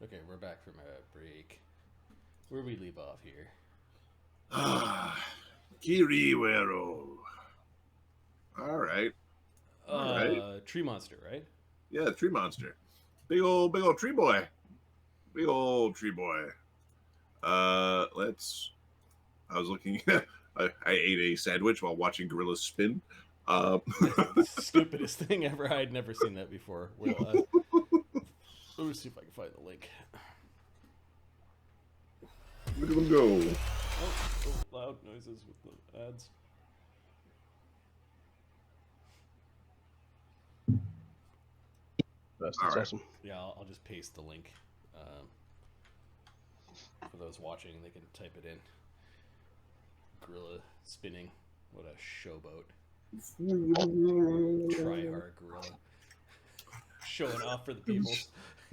Okay, we're back from a break. Where we leave off here? Rere Whero. All right. Tree monster, right? Yeah, tree monster. Big old tree boy. Big old tree boy. Let's. I was looking. I ate a sandwich while watching gorillas spin. Stupidest thing ever. I'd never seen that before. Well, let me see if I can find the link. Look at them go. Oh, loud noises with the ads. That's All right. awesome. Yeah, I'll just paste the link. For those watching, they can type it in. Gorilla spinning. What a showboat. Try hard gorilla. Showing off for the people.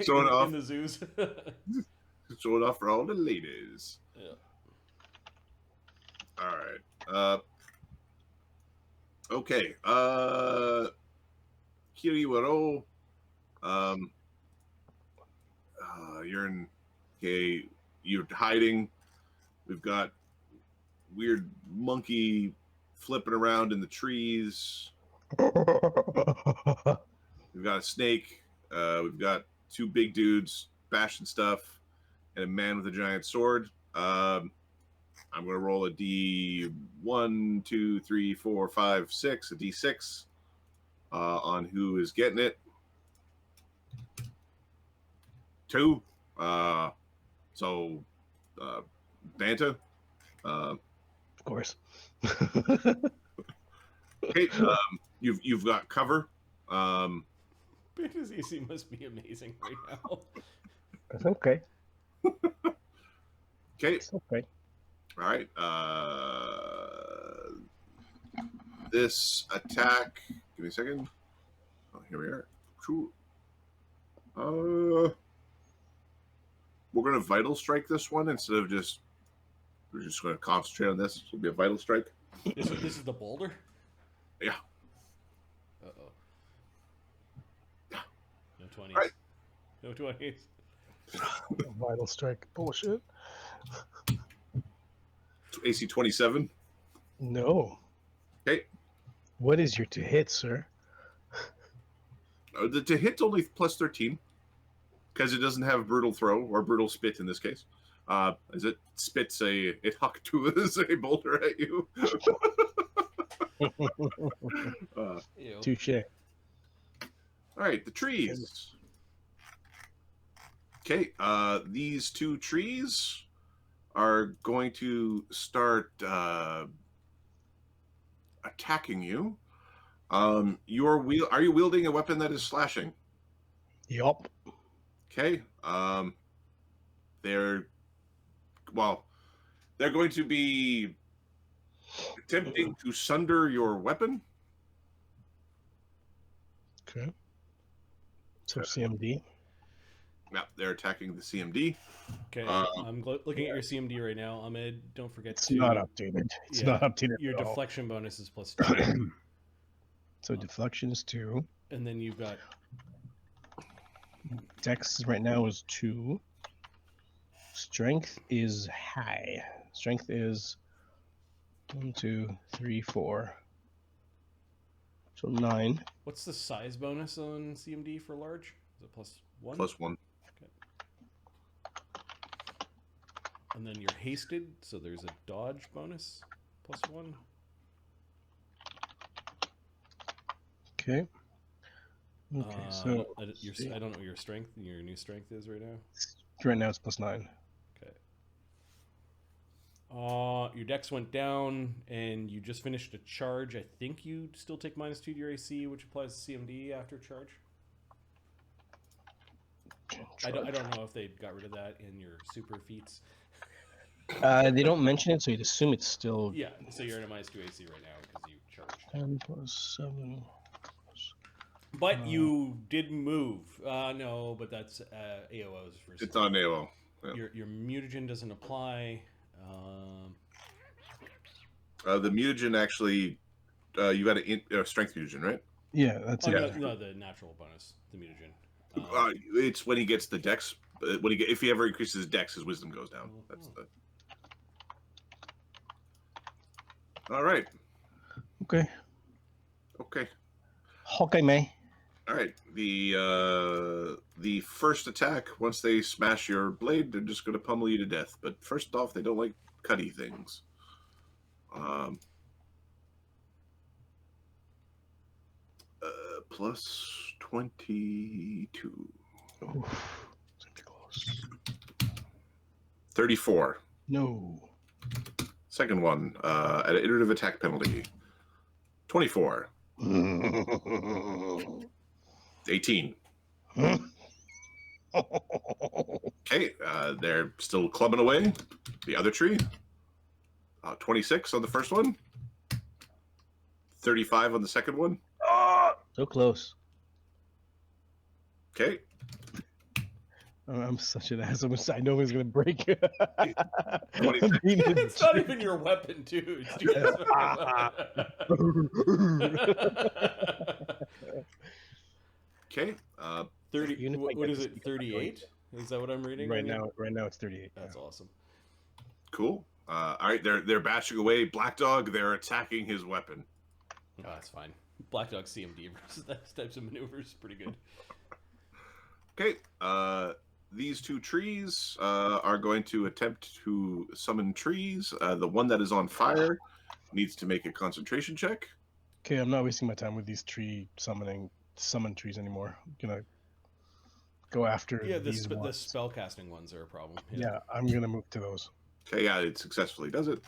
Showing off in the zoos. Showing off for all the ladies. Yeah. All right. Okay. Kiriwaro. You're in. Okay. You're hiding. We've got weird monkey flipping around in the trees. We've got a snake. We've got two big dudes bashing stuff, and a man with a giant sword. I'm going to roll a D1, 2, 3, 4, 5, 6, a D6 on who is getting it. 2. So, Banta. Of course. Okay, you've got cover. Banta's AC must be amazing right now. That's okay. Okay. It's okay. All right. This attack. Give me a second. Oh, here we are. True. We're gonna vital strike this one instead of just. We're just gonna concentrate on this. It'll be a vital strike. This is the boulder? Yeah. Uh-oh. No 20s. Right. No 20s. Vital strike bullshit. AC 27. No. Okay. What is your to hit, sir? The to hit's only plus 13 because it doesn't have brutal throw or brutal spit in this case. As it spits it huck to a boulder at you. Touche. All right, the trees. Okay, these two trees are going to start attacking you. Are you wielding a weapon that is slashing? Yup. Okay. They're going to be attempting to sunder your weapon. Okay. So CMD. Yeah, they're attacking the CMD. Okay, I'm looking at your CMD right now. Ahmed, don't forget It's not updated. It's not updated. Your at all. deflection bonus is plus 2. So deflection is 2. And then you've got Dex right now is 2. Strength is high. Strength is 1, 2, 3, 4. So 9. what's the size bonus on CMD for large? Is it plus 1? Plus 1. Okay. And then you're hasted, so there's a dodge bonus plus 1. Okay. Okay. So I don't know what your new strength is right now. right now it's plus 9. Okay. Your dex went down, and you just finished a charge. I think you still take minus 2 to your AC, which applies to CMD after charge. I don't know if they got rid of that in your super feats. They don't mention it, so you'd assume it's still. Yeah, so you're in a minus 2 AC right now because you charged. 10 plus 7. But you did move. No, but that's AOO's versus. It's on AO. Yeah. Your mutagen doesn't apply. The mutagen actually, you got a strength mutagen, right? Yeah, that's it. No, the natural bonus, the mutagen. It's when he gets the dex if he ever increases his dex, his wisdom goes down. That's the. All right. Okay. Okay. Okay, May. All right. The first attack, once they smash your blade, they're just going to pummel you to death. But first off, they don't like cutty things. Plus 22. Oof. It's gonna be close. 34. No. Second one, at an iterative attack penalty. 24. 18. Okay, they're still clubbing away. The other tree. 26 on the first one. 35 on the second one. So close. Okay. I'm such an ass. I know he's gonna break. It's not even your weapon, too. Okay. 30. What is it? 38? Is that what I'm reading? Right now, it's 38. That's awesome. Cool. All right, they're bashing away. Black Dog, they're attacking his weapon. Oh, that's fine. Black Dog CMD versus those types of maneuvers, pretty good. Okay. These two trees are going to attempt to summon trees. The one that is on fire needs to make a concentration check. Okay, I'm not wasting my time with these summon trees anymore. I'm gonna go after the these ones. the spell casting ones are a problem. Yeah, I'm gonna move to those. Okay, yeah, it successfully does it.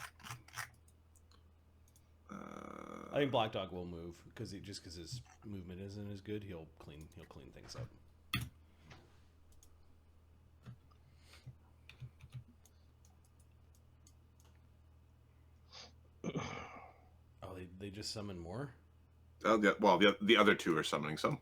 I think Black Dog will move because his movement isn't as good. He'll clean things up. Oh, they just summon more? The other two are summoning some.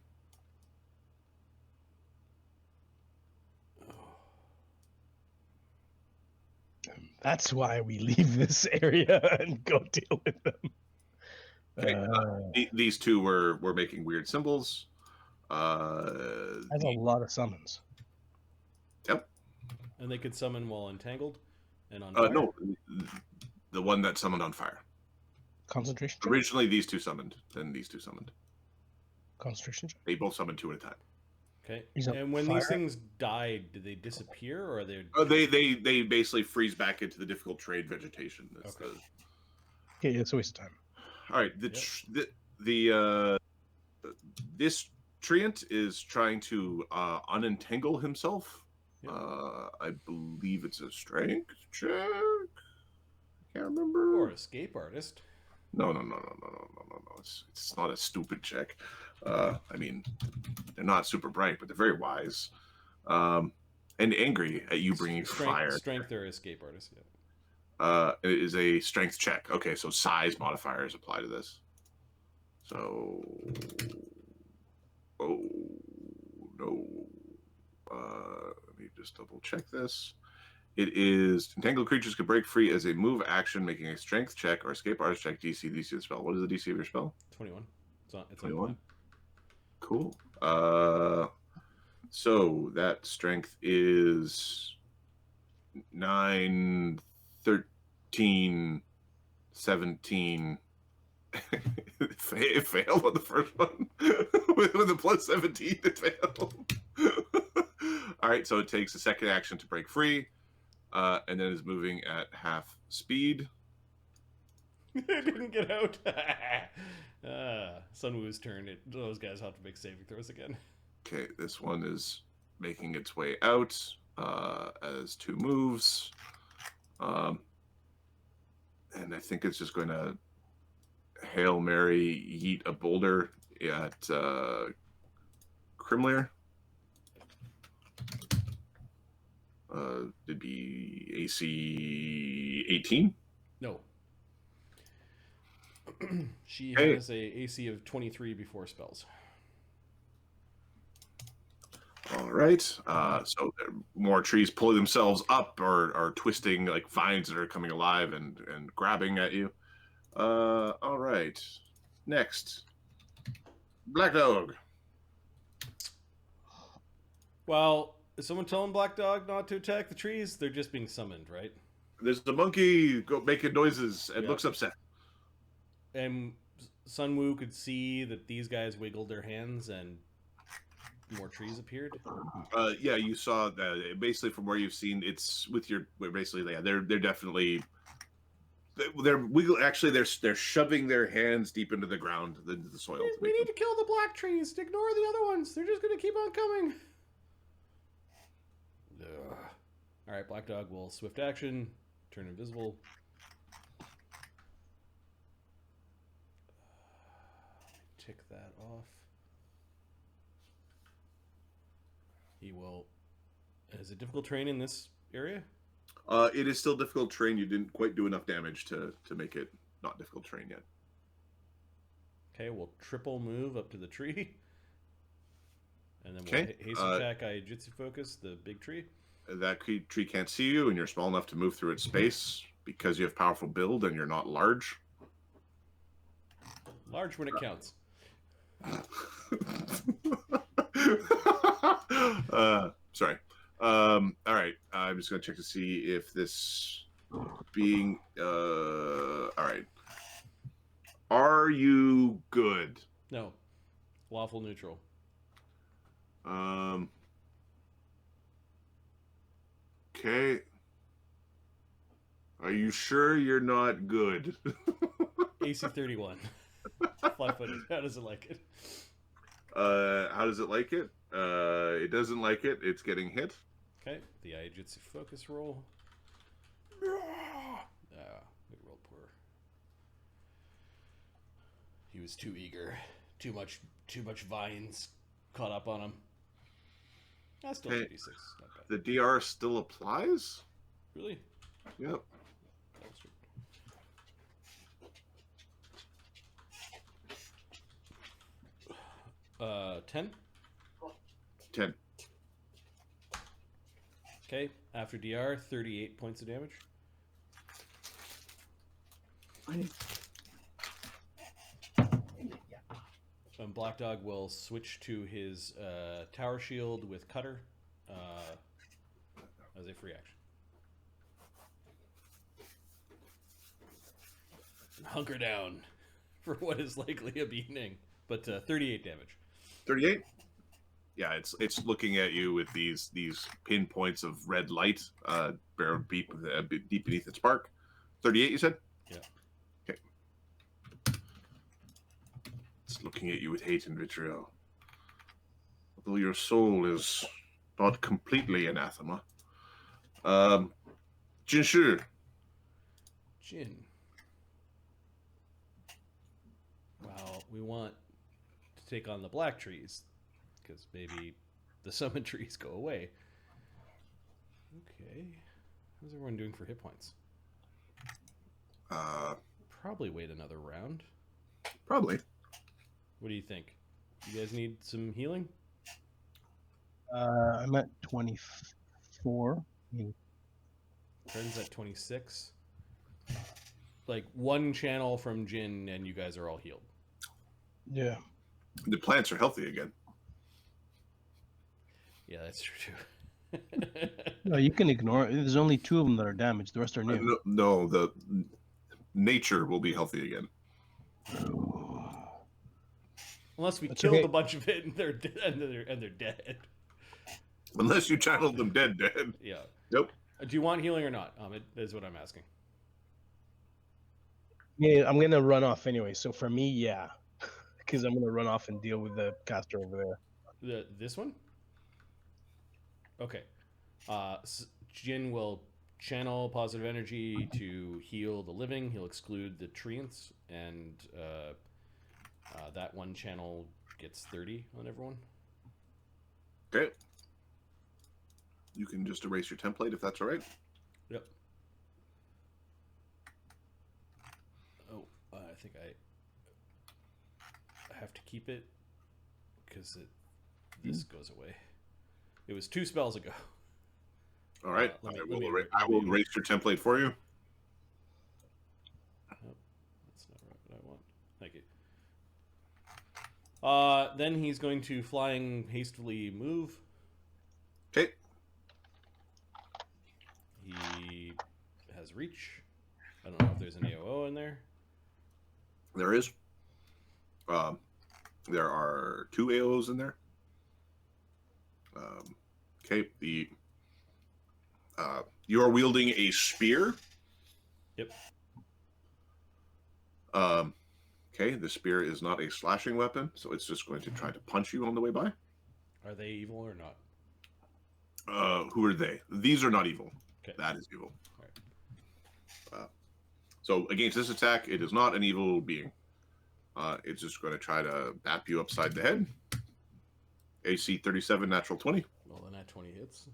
That's why we leave this area and go deal with them. Okay, these two were making weird symbols. That's a lot of summons. Yep. And they could summon while entangled and on fire? No, the one that summoned on fire. Concentration check? Originally, these two summoned. Then these two summoned. Concentration check? They both summoned two at a time. Okay. He's And when fire? these things die, do they disappear or are they? They basically freeze back into the difficult trade vegetation. That's Okay. the... Yeah, it's a waste of time. All right. This treant is trying to unentangle himself. Yep. I believe it's a strength check. Can't remember. Or escape artist. No. It's not a stupid check. I mean, they're not super bright, but they're very wise. And angry at you bringing fire. Strength or escape artist, yeah. It is a strength check. Okay, so size modifiers apply to this. So, oh no. Let me just double check this. It is entangled creatures can break free as a move action, making a strength check or escape artist check. DC of the spell. What is the DC of your spell? 21. It's 21. Cool. So that strength is 9, 13, 17. It failed on the first one. with a plus 17, it failed. All right, so it takes a second action to break free, and then is moving at half speed. It didn't get out. Sunwoo's turn. Those guys have to make saving throws again. Okay, this one is making its way out as two moves. And I think it's just going to Hail Mary yeet a boulder at Krimlir. It'd be AC 18. No. She Hey. has a AC of 23 before spells. All right. So there are more trees pulling themselves up or twisting like vines that are coming alive and grabbing at you. All right. Next. Black Dog. Well, Is someone telling Black Dog not to attack the trees? They're just being summoned, right? There's the monkey making noises and Yep. looks upset. And Sun Wu could see that these guys wiggled their hands and more trees appeared. Yeah, you saw that basically from where you've seen. It's with your basically. Yeah, they're definitely they're wiggle. Actually, they're shoving their hands deep into the ground, into the soil. We need to kill the black trees. Ignore the other ones. They're just going to keep on coming. Ugh. All right, Black Dog will swift action, turn invisible. Tick that off. He will. Is it difficult terrain in this area? It is still difficult terrain. You didn't quite do enough damage to make it not difficult terrain yet. Okay, we'll triple move up to the tree. And then Okay, we'll haste attack Jitsu focus, the big tree. That tree can't see you, and you're small enough to move through its space because you have powerful build and you're not large. Large when it counts. Sorry. All right. I'm just going to check to see if this being... all right. Are you good? No. Lawful neutral. Okay. Are you sure you're not good? AC 31. Flat-footed. How does it like it? How does it like it? It doesn't like it. It's getting hit. Okay. The Jitsu focus roll. We rolled poor. He was too eager. Too much vines caught up on him. That's still 56. Not bad. The DR still applies? Really? Yep. That was true. 10? 10. Okay. After DR, 38 points of damage. Black Dog will switch to his tower shield with cutter as a free action. Hunker down for what is likely a beating, but 38 damage. 38? Yeah, it's looking at you with these pinpoints of red light, deep beneath its bark. 38, you said? Yeah. Okay. It's looking at you with hate and vitriol. Although your soul is not completely anathema. Jinshu. Jin. Well, we want to take on the black trees, because maybe the summon trees go away. Okay. How's everyone doing for hit points? Probably wait another round. Probably. What do you think? You guys need some healing? I'm at 24. Turns at 26. Like one channel from Jin and you guys are all healed. Yeah. The plants are healthy again. Yeah, that's true too. No, you can ignore it. There's only 2 of them that are damaged. The rest are new. No, the nature will be healthy again. Unless we That's killed okay. a bunch of it and they're dead. Unless you channeled them dead. Yeah. Nope. Do you want healing or not? Is what I'm asking. Yeah, I'm gonna run off anyway. So for me, yeah, because I'm gonna run off and deal with the caster over there. This one? Okay. Jin will channel positive energy to heal the living. He'll exclude the treants, and that one channel gets 30 on everyone. Okay. You can just erase your template if that's all right. Yep. Oh, I think I have to keep it because this goes away. It was 2 spells ago. All right. I will erase your template for you. Oh, that's not what I want. Thank you. Then he's going to flying hastily move. Okay. has reach. I don't know if there's an AOO in there. There is. There are 2 AOs in there. Okay, you are wielding a spear. Yep. Okay, the spear is not a slashing weapon, so it's just going to try to punch you on the way by. Are they evil or not? Who are they? These are not evil. Okay. That is evil. All right. So against this attack, it is not an evil being. It's just going to try to bap you upside the head. AC 37, natural 20. Well, then that 20 hits.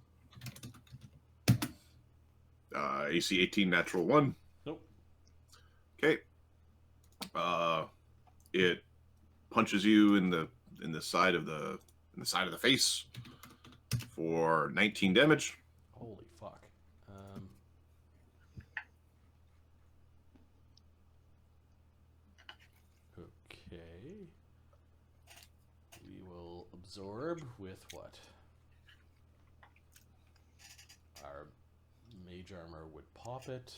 AC 18, natural 1. Nope. Okay. It punches you in the side of the face for 19 damage. Holy fuck. Okay. We will absorb with what? Our mage armor would pop it.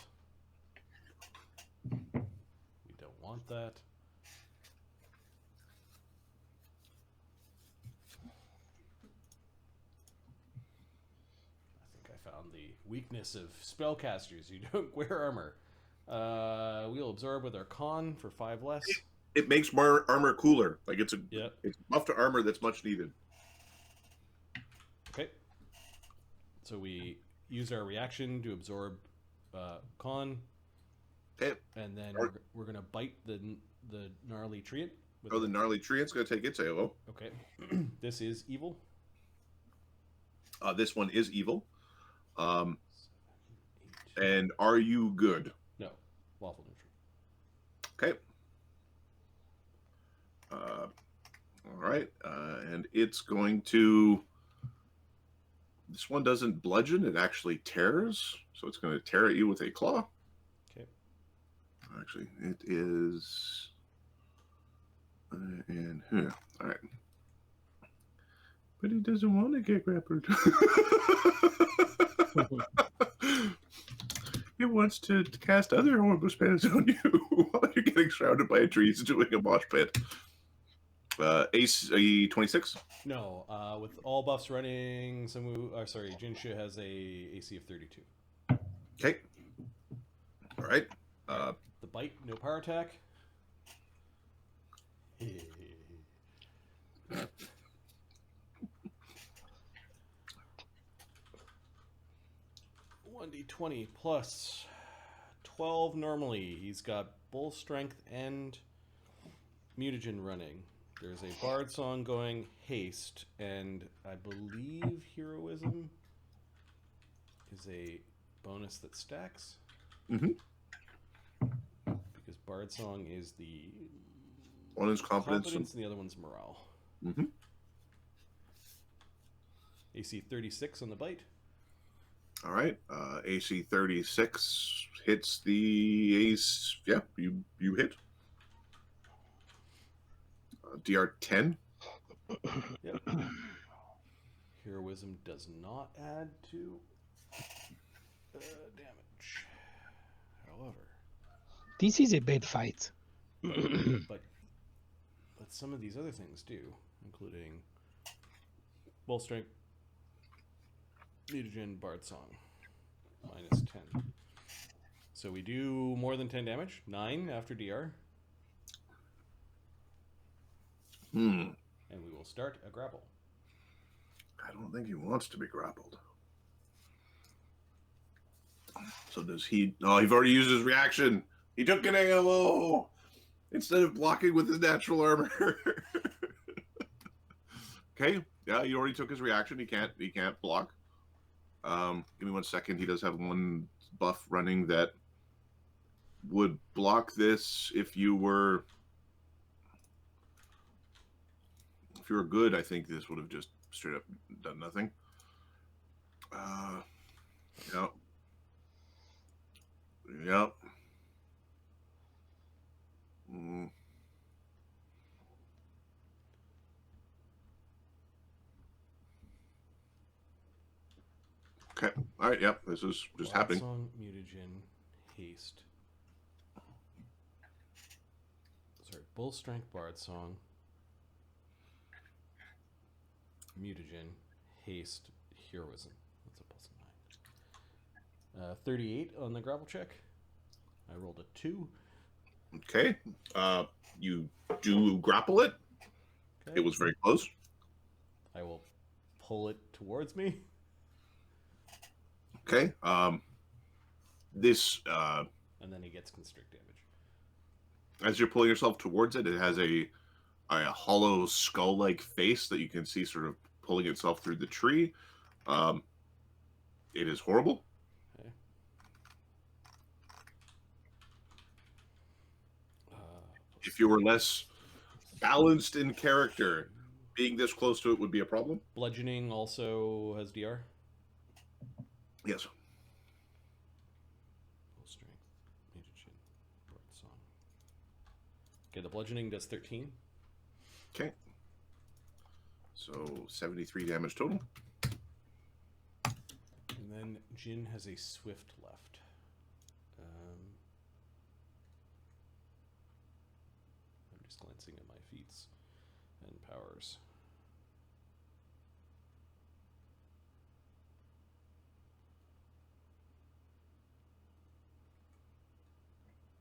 We don't want that. I think I found the weakness of spellcasters. You don't wear armor. We'll absorb with our con for 5 less. It makes armor cooler. Like it's buff to armor that's much needed. Okay. So we use our reaction to absorb con. Okay. And then we're going to bite the gnarly treant. The gnarly treant's going to take its AOO. Okay. This is evil. This one is evil. 7, 8. And are you good? No. Lawful neutral. Okay. All right. And it's going to... This one doesn't bludgeon. It actually tears. So it's going to tear at you with a claw. Okay. Actually, it is... and here. All right. But he doesn't want to get grappled. He wants to cast other horrible spells on you while you're getting shrouded by a tree doing a mosh pit. AC 26? No. With all buffs running, Jinsha has a AC of 32. Okay. All right. The bite, no power attack. 1d20 plus 12 normally. He's got bull strength and mutagen running. There's a bard song going, haste, and I believe heroism is a bonus that stacks. Mm-hmm. Because bard song is the one is competence and the other one's morale. Mm-hmm. AC 36 on the bite. All right. AC 36 hits the ace. Yeah, you hit. DR 10. Yep. Heroism does not add to damage. However, this is a bad fight. but some of these other things do, including bull strength, mutagen, bard song, minus 10. So we do more than 10 damage. 9 after DR. And we will start a grapple. I don't think he wants to be grappled. So does he... Oh, he's already used his reaction. He took an AOO instead of blocking with his natural armor. Okay. Yeah, he already took his reaction. He can't block. Give me 1 second. He does have one buff running that would block this if you were... If you were good, I think this would have just straight up done nothing. Yep. Yep. Okay. All right. Yep. This is just happening. Song, mutagen, haste. Sorry, bull strength bard song. Mutagen, haste, heroism. That's a +9. 38 on the grapple check. I rolled a 2. Okay. You do grapple it. Okay. It was very close. I will pull it towards me. Okay. This And then he gets constrict damage. as you're pulling yourself towards it, it has a hollow skull-like face that you can see sort of pulling itself through the tree. It is horrible. Okay. If you were less balanced in character, being this close to it would be a problem. Bludgeoning also has DR. Yes. Full strength. Mutagen. Bard song. Okay, the bludgeoning does 13. Okay. So 73 damage total. And then Jin has a swift left. I'm just glancing at my feats and powers.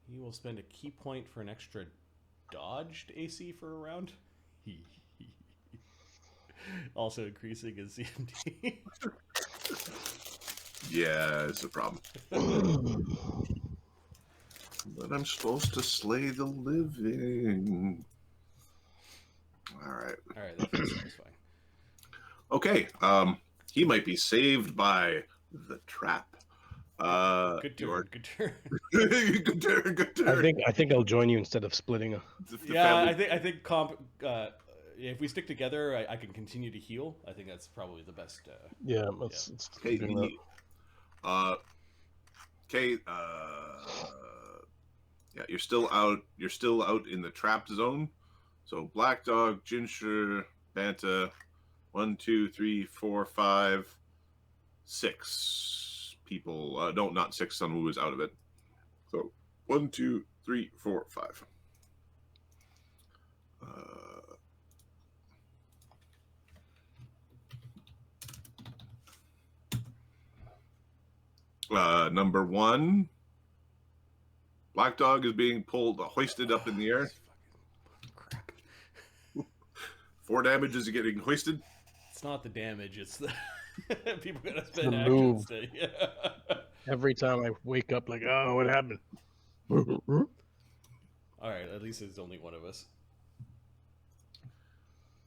He will spend a key point for an extra dodged AC for a round. Also increasing his CMD. Yeah, it's a problem. But I'm supposed to slay the living. All right. All right, that feels satisfying. Okay. He might be saved by the trap. Good turn. Good turn. Good turn. Good turn. I think I'll join you instead of splitting. Yeah, I think if we stick together, I can continue to heal. I think that's probably the best. Yeah, let's Okay. keep doing that. Okay. Yeah, you're still out. You're still out in the trapped zone. So Black Dog, Ginger, Banta, 1, 2, 3, 4, 5, 6 people. No, not 6. Someone who was out of it. So 1, 2, 3, 4, 5. Number 1, Black Dog is being hoisted up in the air. Crap. 4 damage as getting hoisted. It's not the damage; it's the people gotta spend The actions. move. Yeah. Every time I wake up, like, oh, what happened? All right, at least it's only one of us.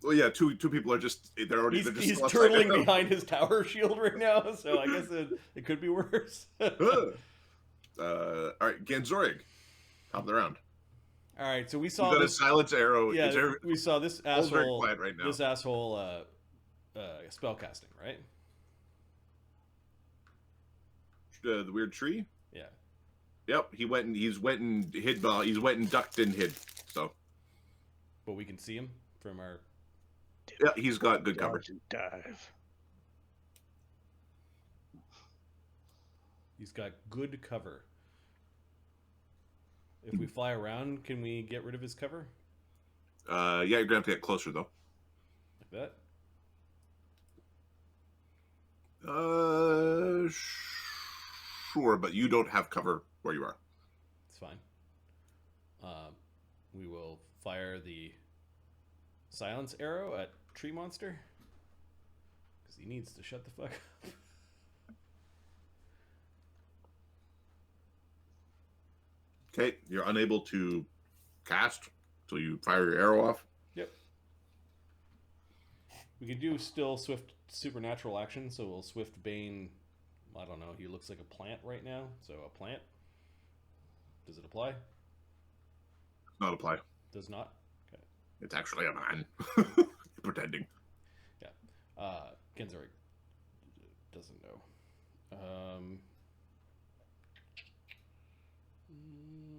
Well, yeah, two people are just they're already He's they're just turtling behind his tower shield right now, so I guess it could be worse. All right, Ganzorig, top of the round. All right, so we You saw got a this. silence arrow. Yeah, we saw this All's very asshole. quiet right now. This asshole spell casting, right? The weird tree. Yeah. Yep, he's went and hid. He's went and ducked and hid. So, But we can see him from our. yeah, he's got good cover. Dodge and dive. He's got good cover. If we fly around, can we get rid of his cover? Yeah, you're gonna have to get closer though. Like that? Sure, but you don't have cover where you are. It's fine. We will fire the silence arrow at Tree Monster. Because he needs to shut the fuck up. Okay, you're unable to cast until you fire your arrow off. Yep. We can do still swift supernatural action, so we'll swift bane. I don't know. He looks like a plant right now, so a plant. Does it apply? Not apply. Does not. Okay. It's actually a man. Pretending. Yeah. Ganzorig doesn't know.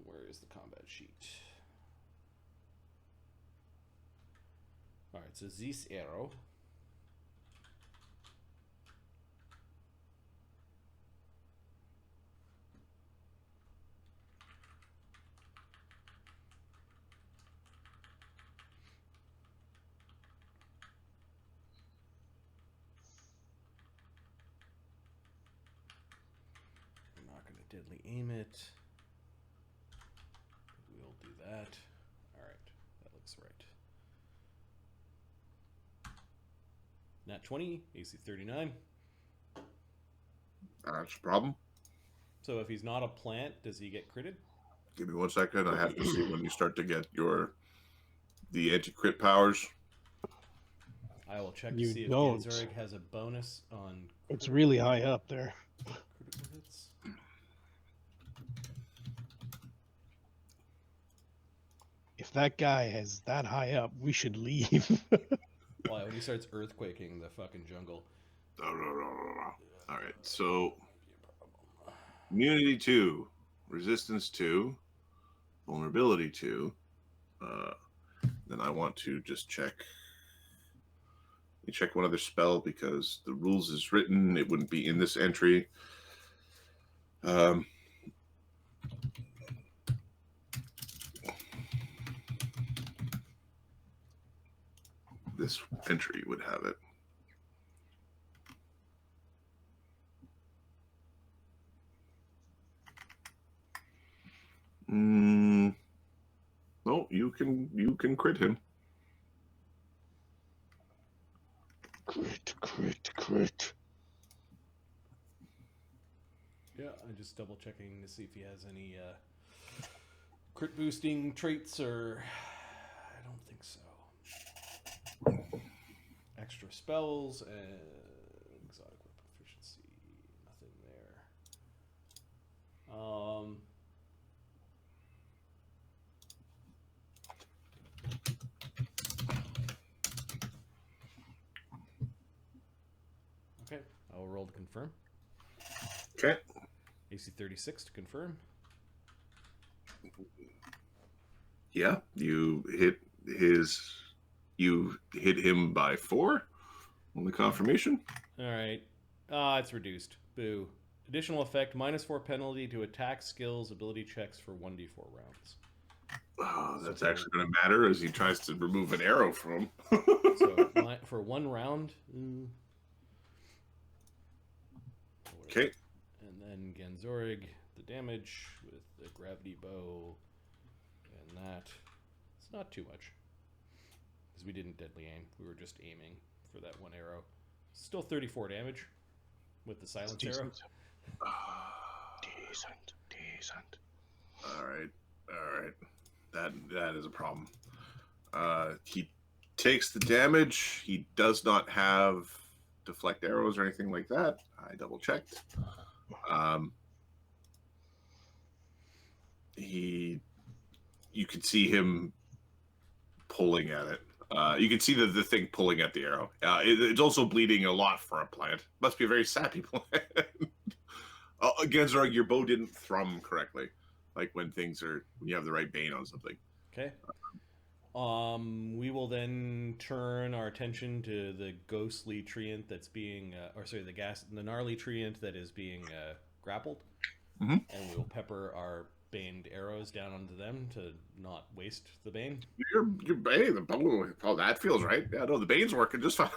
Where is the combat sheet? All right, so this arrow deadly aim it. We'll do that. All right, that looks right. Nat 20, AC 39. That's a problem. So if he's not a plant, does he get critted? Give me 1 second. I have to see when you start to get the anti-crit powers. I will check to You see if don't. Ganzorig has a bonus on. It's really high up there. Critical hits. If that guy is that high up, we should leave. Well, when he starts earthquaking the fucking jungle. All right, so immunity 2, resistance 2, vulnerability 2. Then I want to just check. Let me check one other spell because the rules is written. It wouldn't be in this entry. This entry would have it. No, you can crit him. Crit. Yeah, I'm just double checking to see if he has any crit boosting traits or. I don't think so. Extra spells and exotic weapon efficiency. Nothing there. Okay, I'll roll to confirm. Okay. AC 36 to confirm. Yeah, you hit him by 4 on the confirmation. All right. It's reduced. Boo. Additional effect, -4 penalty to attack, skills, ability checks for 1d4 rounds. Oh, that's actually going to matter as he tries to remove an arrow from him. So for 1 round. Okay. And then Ganzorig, the damage with the gravity bow. And that. It's not too much. Because we didn't deadly aim. We were just aiming for that 1 arrow. Still 34 damage with the silence arrow. Decent. All right. That is a problem. He takes the damage. He does not have deflect arrows or anything like that. I double checked. You could see him pulling at it. You can see the thing pulling at the arrow. It's also bleeding a lot for a plant. Must be a very sappy plant. Ganzorig, your bow didn't thrum correctly, like when you have the right bane on something. Okay. We will then turn our attention to the ghostly treant that's being, the gnarly treant that is being grappled, and we will pepper our baned arrows down onto them to not waste the bane. Your bane, the bow. Oh, that feels right. Yeah, no, the bane's working just fine.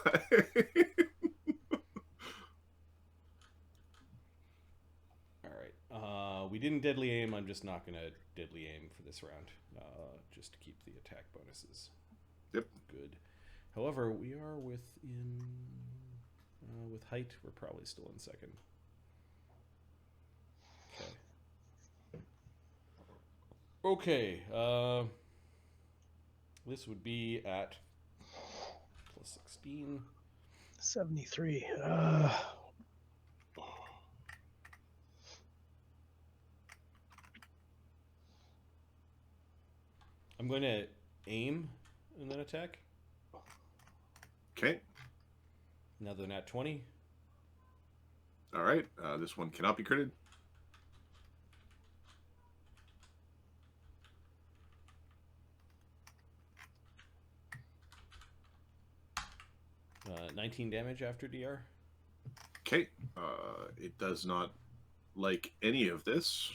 We didn't deadly aim. I'm just not going to deadly aim for this round, just to keep the attack bonuses. Yep. Good. However, we are within... with height, we're probably still in second. Okay. This would be at plus 16. 73. I'm going to aim and then attack. Okay. Another nat 20. All right. This one cannot be critted. Uh, 19 damage after DR. Okay. It does not like any of this.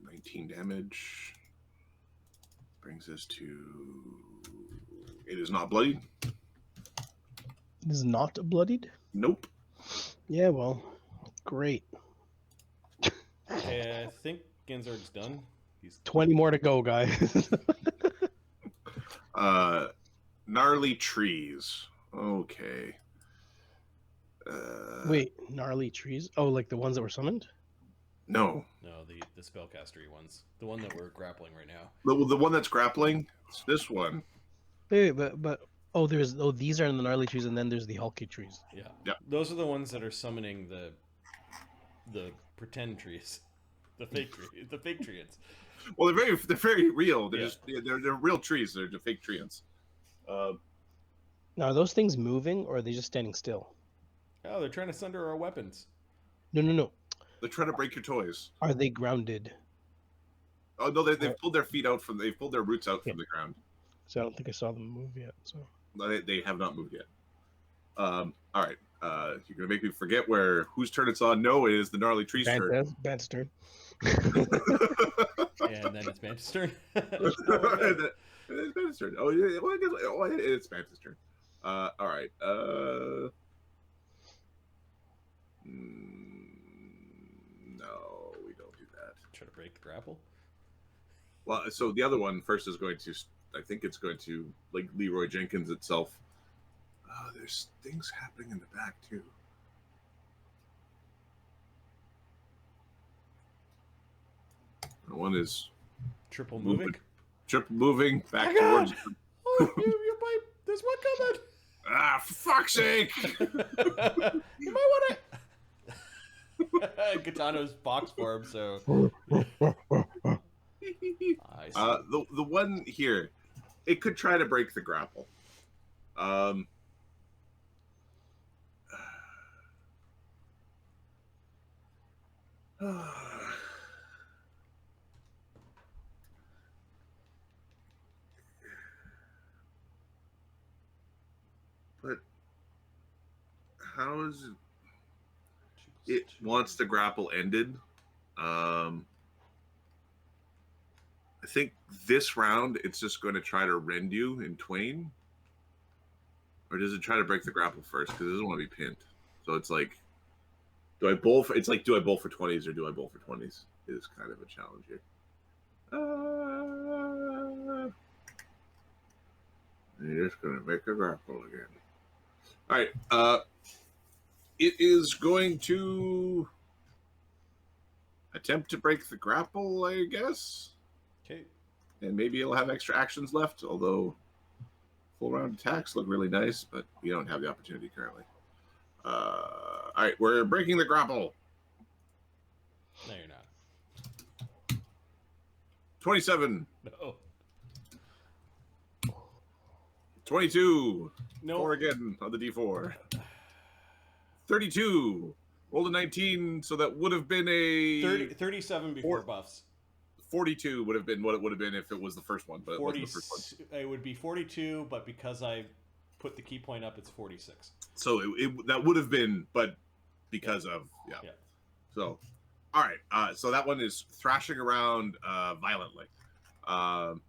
19 damage brings us to... It is not bloodied. It is not bloodied? Nope. Yeah, well, Great. Okay, I think Ganzorig's done. He's 20 more to go, guys. Gnarly trees. Okay. Wait, gnarly trees? Oh, like the ones that were summoned? No. no the spellcastery ones. The one that we're grappling right now. The one that's grappling, it's this one. Wait, but these are in the gnarly trees, and then there's the hulky trees. Yeah. Yeah. Those are the ones that are summoning the pretend trees. The fake treants. Well, they're very real. They're Yeah. just they're real trees. They're just fake treants. Now, are those things moving, or are they just standing still? Oh, they're trying to sunder our weapons. No. They're trying to break your toys. Are they grounded? Oh no, they've pulled their feet out they've pulled their roots out from the ground. So I don't think I saw them move yet. So No, they have not moved yet. All right. You're gonna make me forget whose turn it's on. No, it is the gnarly tree's turn. Banta's turn. And then it's Banta's turn. It's Banta's turn. Oh yeah, well, it's Banta's turn. All right. No, we don't do that. Try to break the grapple. Well, so the other one first is going to, I think it's going to, like Leroy Jenkins itself. There's things happening in the back too. One is Triple moving. triple moving back My God! towards. Oh, you might. There's one coming. Ah, for fuck's sake! You might want to. Gitano's box form, so. I see. The one here, it could try to break the grapple. But how is it wants the grapple ended? I think this round it's just going to try to rend you in twain. Or does it try to break the grapple first? Because it doesn't want to be pinned. So it's like, do I bowl for 20s or do I bowl for 20s? Is kind of a challenge here. You're just going to make a grapple again. All right. It is going to attempt to break the grapple, I guess. Okay. And maybe it'll have extra actions left, although full round attacks look really nice, but we don't have the opportunity currently. All right, we're breaking the grapple. No, you're not. 27. No. 22. No. 4 again on the D4. 32. Rolled a 19, so that would have been a 37 before buffs. 42 would have been what it would have been if it was the first one, but it 40, wasn't the first one. It would be 42, but because I put the key point up, it's 46. So that would have been, but because of yeah. So, all right. So that one is thrashing around violently.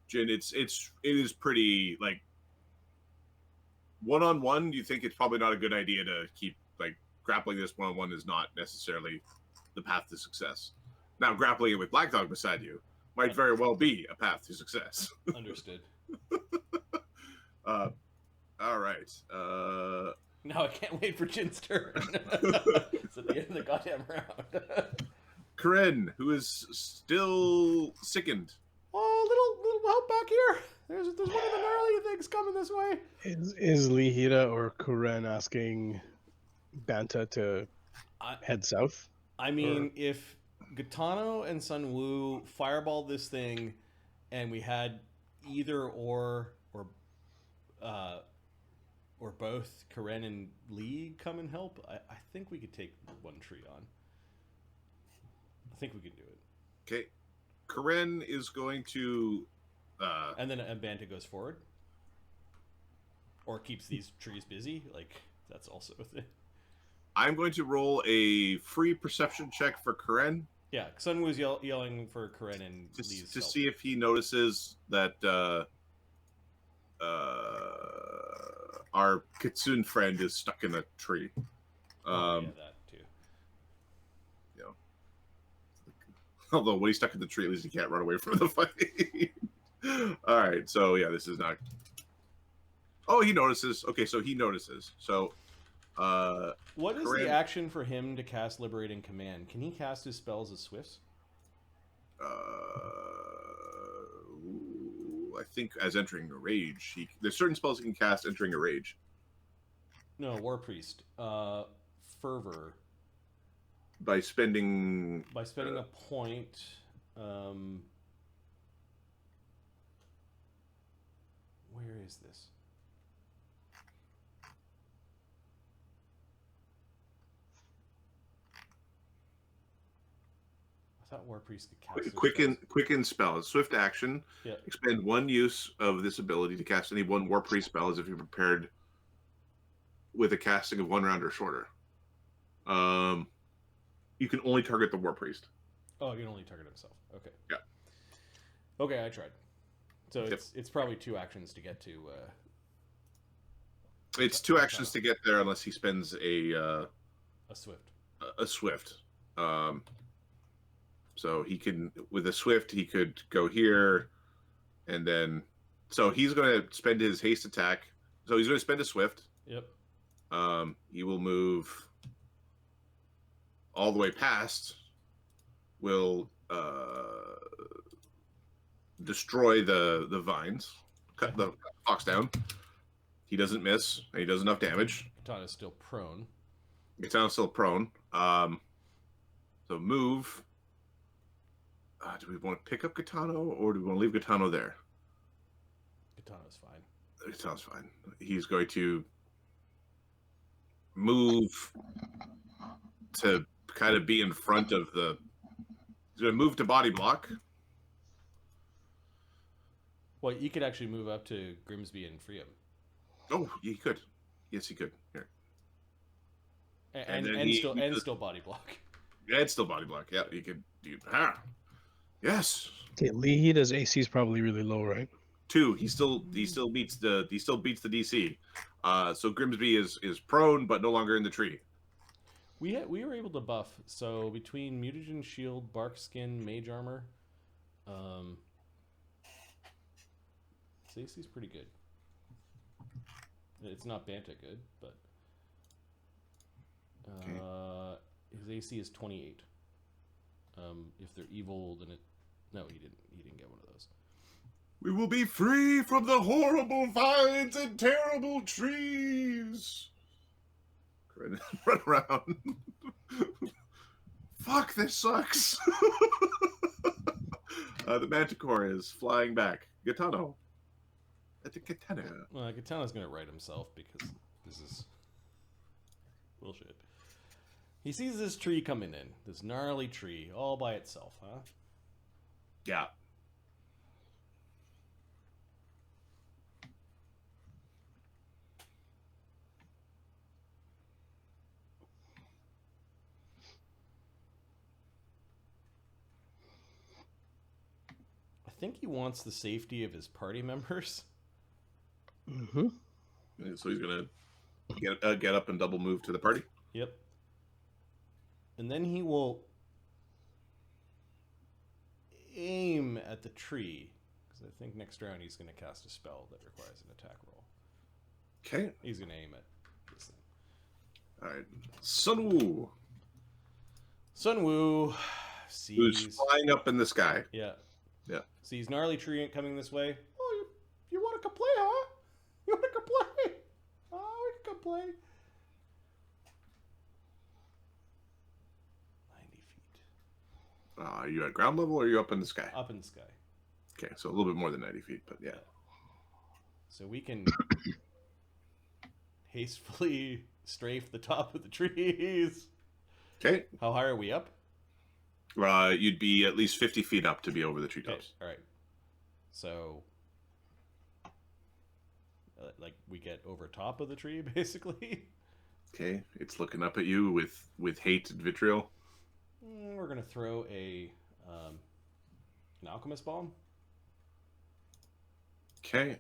Jin, it is pretty like one-on-one. You think it's probably not a good idea to keep like grappling this one-on-one is not necessarily the path to success. Now grappling it with Black Dog beside you might very well be a path to success. Understood. All right. Now I can't wait for Jin's turn. It's at the end of the goddamn round. Corinne, who is still sickened. Oh, little help back here. There's one of the gnarly things coming this way. Is Lihira or Kuren asking Banta to head south? I mean, if Gitano and Sun Wu fireball this thing, and we had either or both Karen and Lee come and help, I think we could take one tree on. I think we could do it. Okay. Corinne is going to... and then Banta goes forward. Or keeps these trees busy. Like, that's also a thing. I'm going to roll a free perception check for Corinne. Yeah, Sun Wu's yelling for Corinne and Lee's to help. see if he notices that our Kitsune friend is stuck in a tree. Yeah, that too. Although when he's stuck in the tree, at least he can't run away from the fight. All right, so yeah, this is not. Oh, he notices. Okay, so he notices. So, what is the action for him to cast Liberating Command? Can he cast his spells as swifts? I think as entering a rage, there's certain spells he can cast entering a rage. No, War Priest. Fervor. By spending a point. Where is this? I thought War Priest could cast quicken spell. Swift action. Yeah. Expend one use of this ability to cast any one War Priest spell as if you're prepared with a casting of 1 round or shorter. You can only target the War Priest. Oh, you can only target himself. Okay. Yeah. Okay, I tried. So it's probably 2 actions to get to. It's 2 actions to get there unless he spends a swift. A swift. So he can, with a swift, he could go here, and then, so he's going to spend his haste attack. So he's going to spend a swift. Yep. He will move all the way past. Will destroy the vines, cut the fox down. He doesn't miss, and he does enough damage. Katana's still prone. Katana's still prone. So move. Do we want to pick up Katana, or do we want to leave Katana there? Katana's fine. Katana's fine. He's going to move to kind of be in front of the... He's going to move to body block. Well, you could actually move up to Grimsby and free him. Oh, he could. Yes, he could. Here. And still body block. Yeah, it's still body block. Yeah, he could do... Yes. Okay, Lehida's AC is probably really low, right? 2. He still beats the DC. So Grimsby is prone but no longer in the tree. We were able to buff, so between mutagen shield, bark skin, mage armor, AC's pretty good. It's not Banta good, but his AC is 28. If they're evil, then no, he didn't get one of those. We will be free from the horrible vines and terrible trees. Run around. Fuck, this sucks. The manticore is flying back. Gitano. That's a katana. Well, Katana's gonna right himself because this is bullshit. He sees this tree coming in, this gnarly tree, all by itself, huh? Yeah. I think he wants the safety of his party members. Mm-hmm. So he's gonna get up and double move to the party. Yep. And then he will aim at the tree, because I think next round he's going to cast a spell that requires an attack roll. Okay. He's going to aim at this thing. All right. Sunwoo. Sunwoo sees... Who's flying up in the sky. Yeah. Yeah. Sees gnarly treant coming this way. Oh, you want to come play, huh? You want to come play? Oh, we can come play. 90 feet. Are you at ground level or are you up in the sky? Up in the sky. Okay, so a little bit more than 90 feet, but yeah. So we can hastily strafe the top of the trees. Okay. How high are we up? You'd be at least 50 feet up to be over the treetops. Okay. All right. So, like, we get over top of the tree, basically. Okay, it's looking up at you with hate and vitriol. We're gonna throw an alchemist bomb. Okay.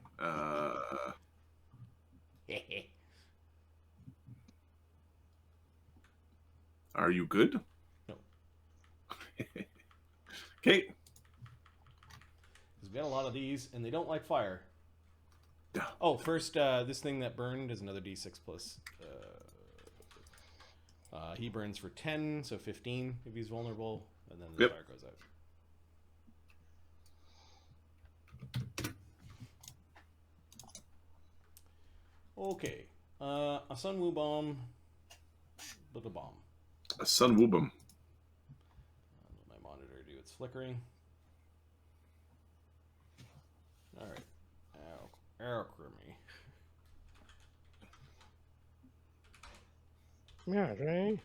Are you good? No. Okay. Because we got a lot of these, and they don't like fire. Yeah. Oh, first, this thing that burned is another d6 plus. He burns for 10, so 15 if he's vulnerable, and then the fire goes out. Okay. A Sunwoo Bomb. With a bomb. A Sunwoo Bomb. Let my monitor do its flickering. Alright. Alchemy. Yeah, right.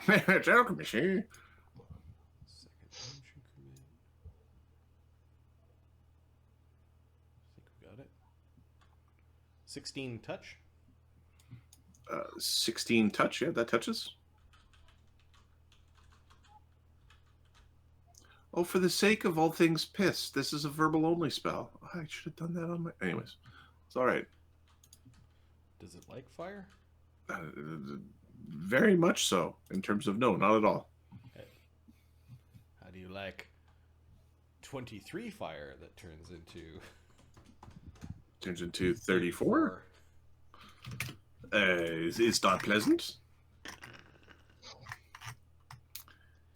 It's alchemy, see? Second range increment. I think we got it. 16 touch. 16 touch, yeah, that touches. Oh, for the sake of all things pissed, this is a verbal only spell. I should have done that on my... Anyways, it's all right. Does it like fire? Very much so, in terms of no, not at all. Okay. How do you like 23 fire that turns into... Turns into 34? Is not pleasant.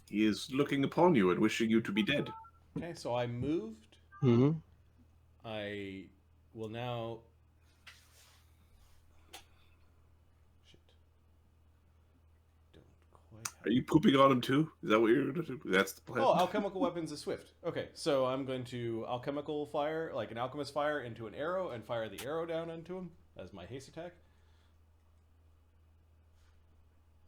He is looking upon you and wishing you to be dead. Okay, so I moved. Mm-hmm. I will now... Shit. Don't quite have... Are you pooping on him too? Is that what you're going to do? That's the plan. Oh, alchemical weapons is swift. Okay, so I'm going to alchemical fire, like an alchemist fire, into an arrow and fire the arrow down into him as my haste attack.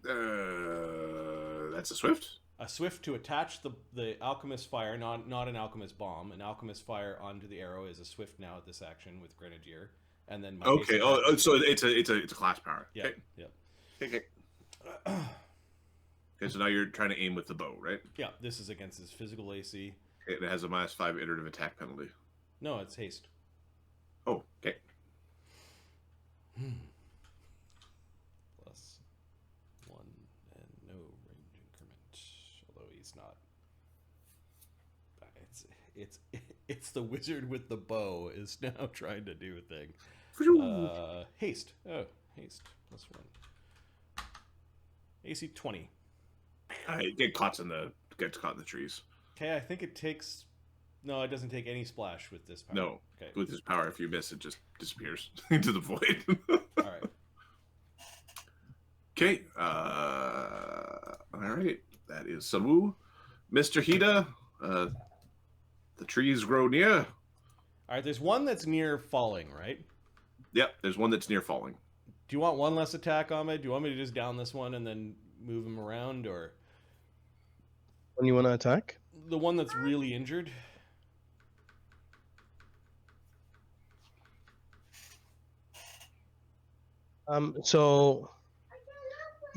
That's a swift. A swift to attach the alchemist fire, not an alchemist bomb. An alchemist fire onto the arrow is a swift now at this action with Grenadier, and then my okay. Oh, so it's a class power. Yeah. Okay. Yeah. Okay. Okay. So now you're trying to aim with the bow, right? Yeah. This is against his physical AC. It has a -5 iterative attack penalty. No, it's haste. Oh, okay. Plus 1 and no range increment. Although he's not. It's the wizard with the bow is now trying to do a thing. Haste. Oh, haste. Plus 1. AC 20. Get caught in the trees. Okay, I think it takes... No, it doesn't take any splash with this power. No. Okay. With his power, if you miss, it just disappears into the void. All right. Okay. All right. That is Samu. Mr. Hida, the trees grow near. All right, there's one that's near falling, right? Yep, there's one that's near falling. Do you want one less attack on me? Do you want me to just down this one and then move him around, or... When you want to attack? The one that's really injured? So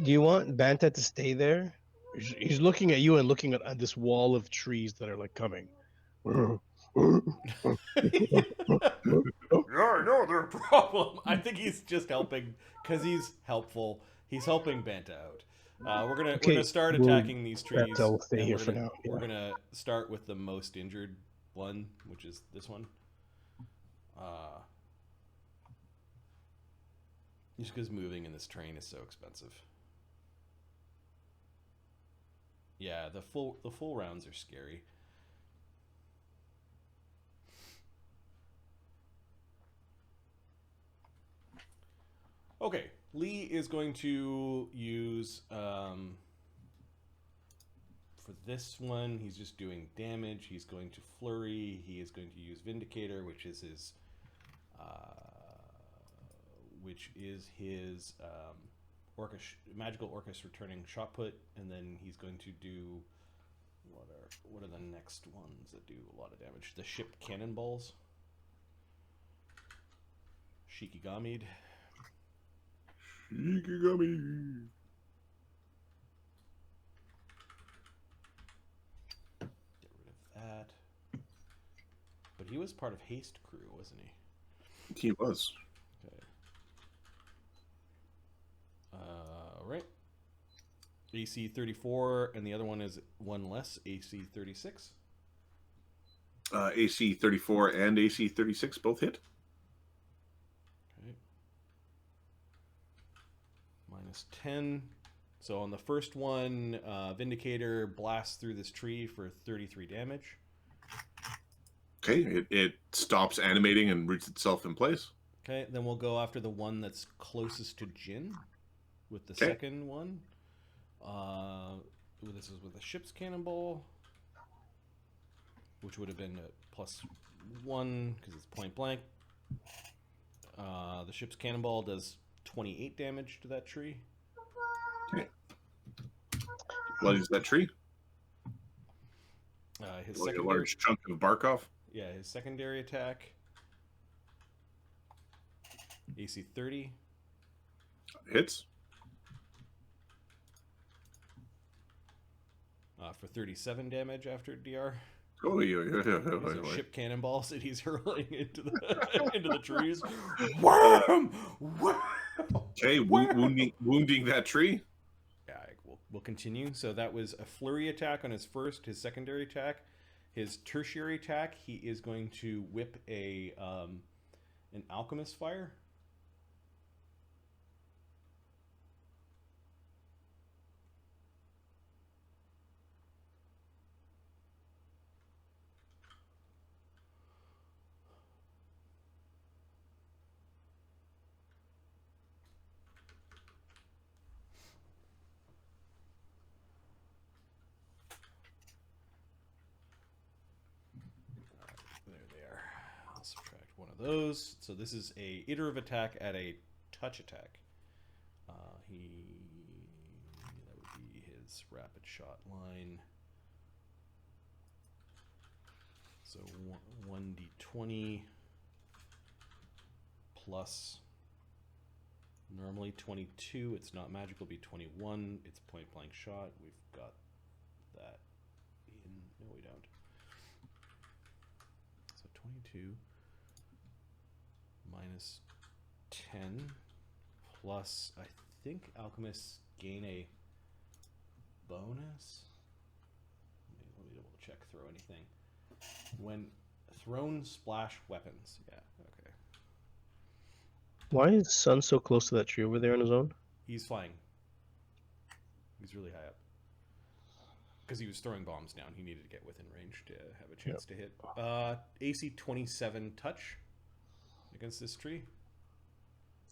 do you want Banta to stay there? He's looking at you and looking at this wall of trees that are like coming. Yeah, no, they're a problem. I think he's just helping because he's helpful. He's helping Banta out. We're gonna start attacking these trees. Banta will stay here for now. Yeah. We're gonna start with the most injured one, which is this one. Just because moving in this terrain is so expensive. Yeah, the full rounds are scary. Okay, Lee is going to use for this one. He's just doing damage. He's going to flurry. He is going to use Vindicator, which is his magical Orcus returning shot put, and then he's going to do what are the next ones that do a lot of damage? The ship cannonballs, Shikigamid. Shikigami. Get rid of that. But he was part of Haste Crew, wasn't he? He was. Okay. Right. AC 34, and the other one is one less, AC 36. AC 34 and AC 36 both hit. Okay. Minus 10. So on the first one, Vindicator blasts through this tree for 33 damage. Okay, it stops animating and roots itself in place. Okay, then we'll go after the one that's closest to Jin with the Okay. second one. This is with a ship's cannonball, which would have been a +1 because it's point blank. The ship's cannonball does 28 damage to that tree. Okay. What is that tree? His Like a secondary, large chunk of bark off. yeah, his secondary attack, AC 30. Hits. For 37 damage after DR. Oh, yeah. These are ship cannonballs that he's hurling into the into the trees. Wham! Wham! Okay, wounding that tree. Yeah, we'll continue. So that was a flurry attack on his first. His secondary attack, his tertiary attack, he is going to whip an alchemist fire. Subtract one of those. So this is a iterative attack at a touch attack. That would be his rapid shot line. So 1d20 plus normally 22. It's not magical. Be 21. It's point blank shot. We've got that in. No, we don't. So 22. Minus 10 plus, I think alchemists gain a bonus. Let me double check. Throw anything when thrown splash weapons. Yeah, okay. Why is Sun so close to that tree over there on his own? He's flying. He's really high up because he was throwing bombs down. He needed to get within range to have a chance to hit. AC 27 touch against this tree.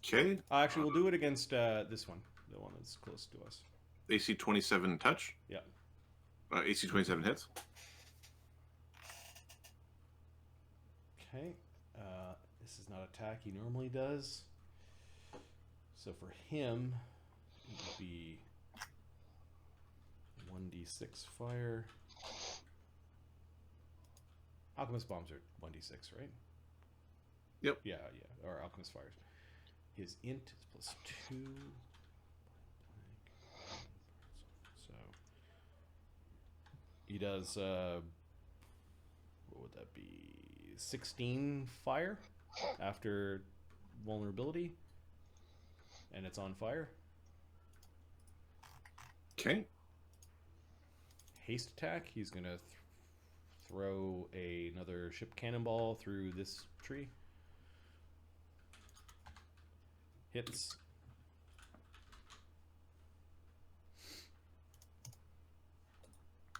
Okay. Actually, we'll do it against this one, the one that's close to us. AC 27 touch. Yeah. AC 27 hits. Okay. This is not attack he normally does. So for him, it would be 1d6 fire. Alchemist bombs are 1d6, right? Yep. Yeah, or alchemist fires. His int is +2. So he does what would that be? 16 fire after vulnerability, and it's on fire. Okay. Haste attack. He's gonna throw another ship cannonball through this tree. Hits.